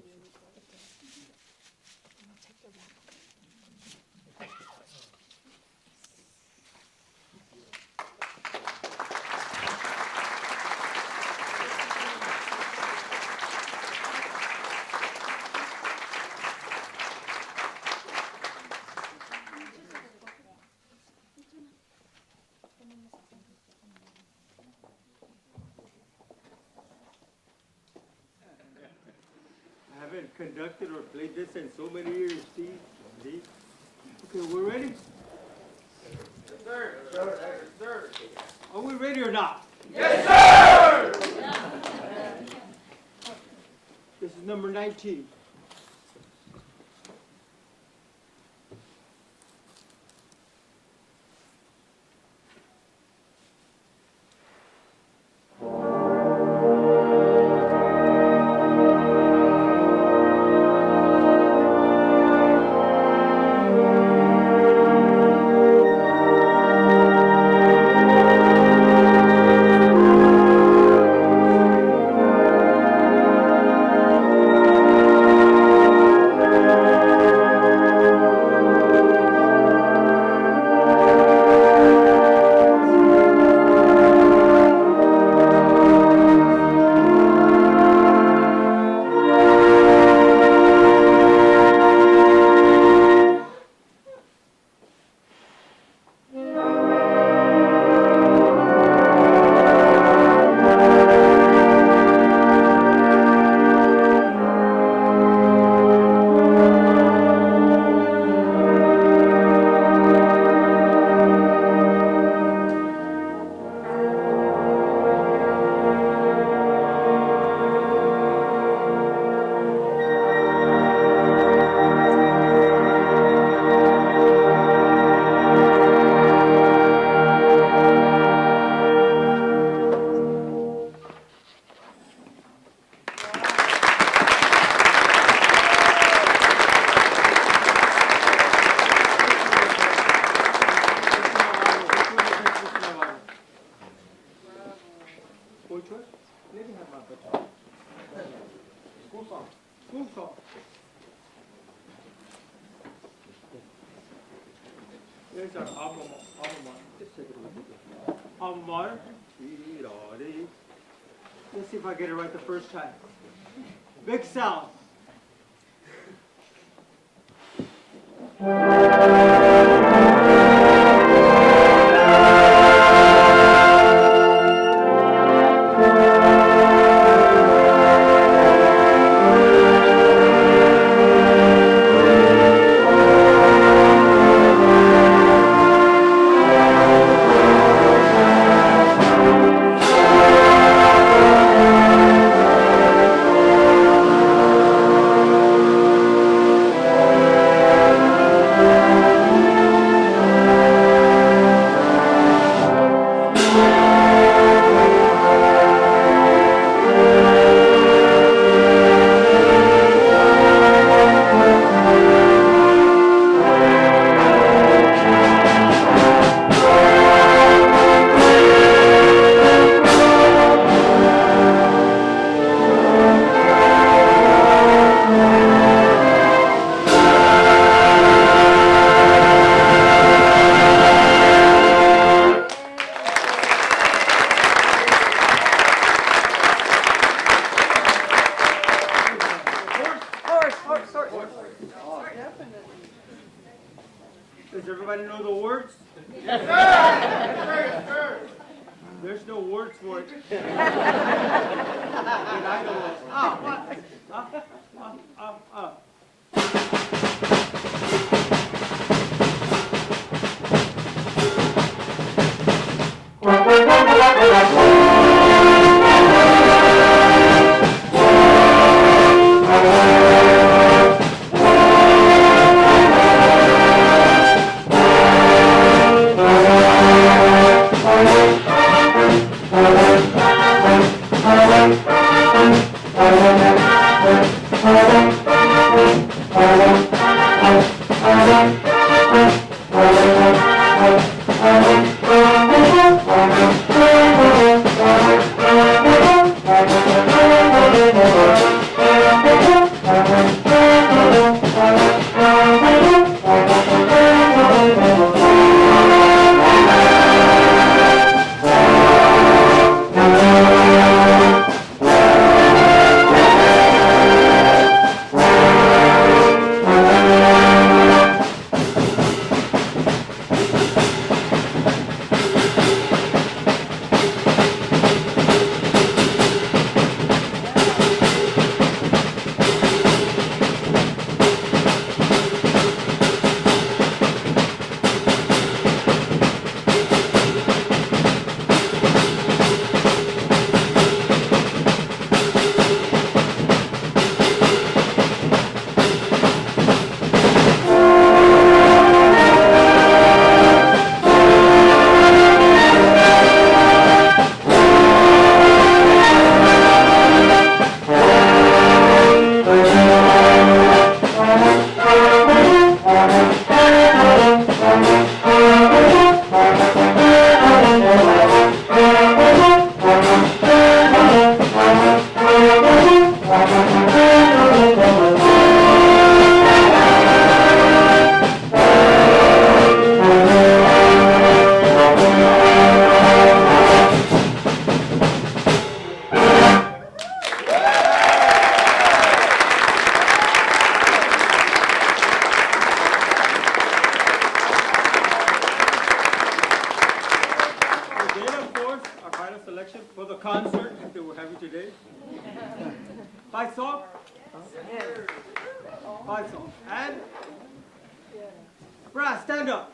I haven't conducted or played this in so many years, Steve. Okay, we're ready? Yes, sir. Yes, sir. Are we ready or not? Yes, sir! This is number 19. There's our alma mater. Just take it away. Alma mater. Let's see if I get it right the first time. Big sound. Does everybody know the words? Yes, sir! Yes, sir! There's no words for it. But I know it. Selection for the concert that we're having today. 5 songs? Yes. 5 songs. And brass, stand up.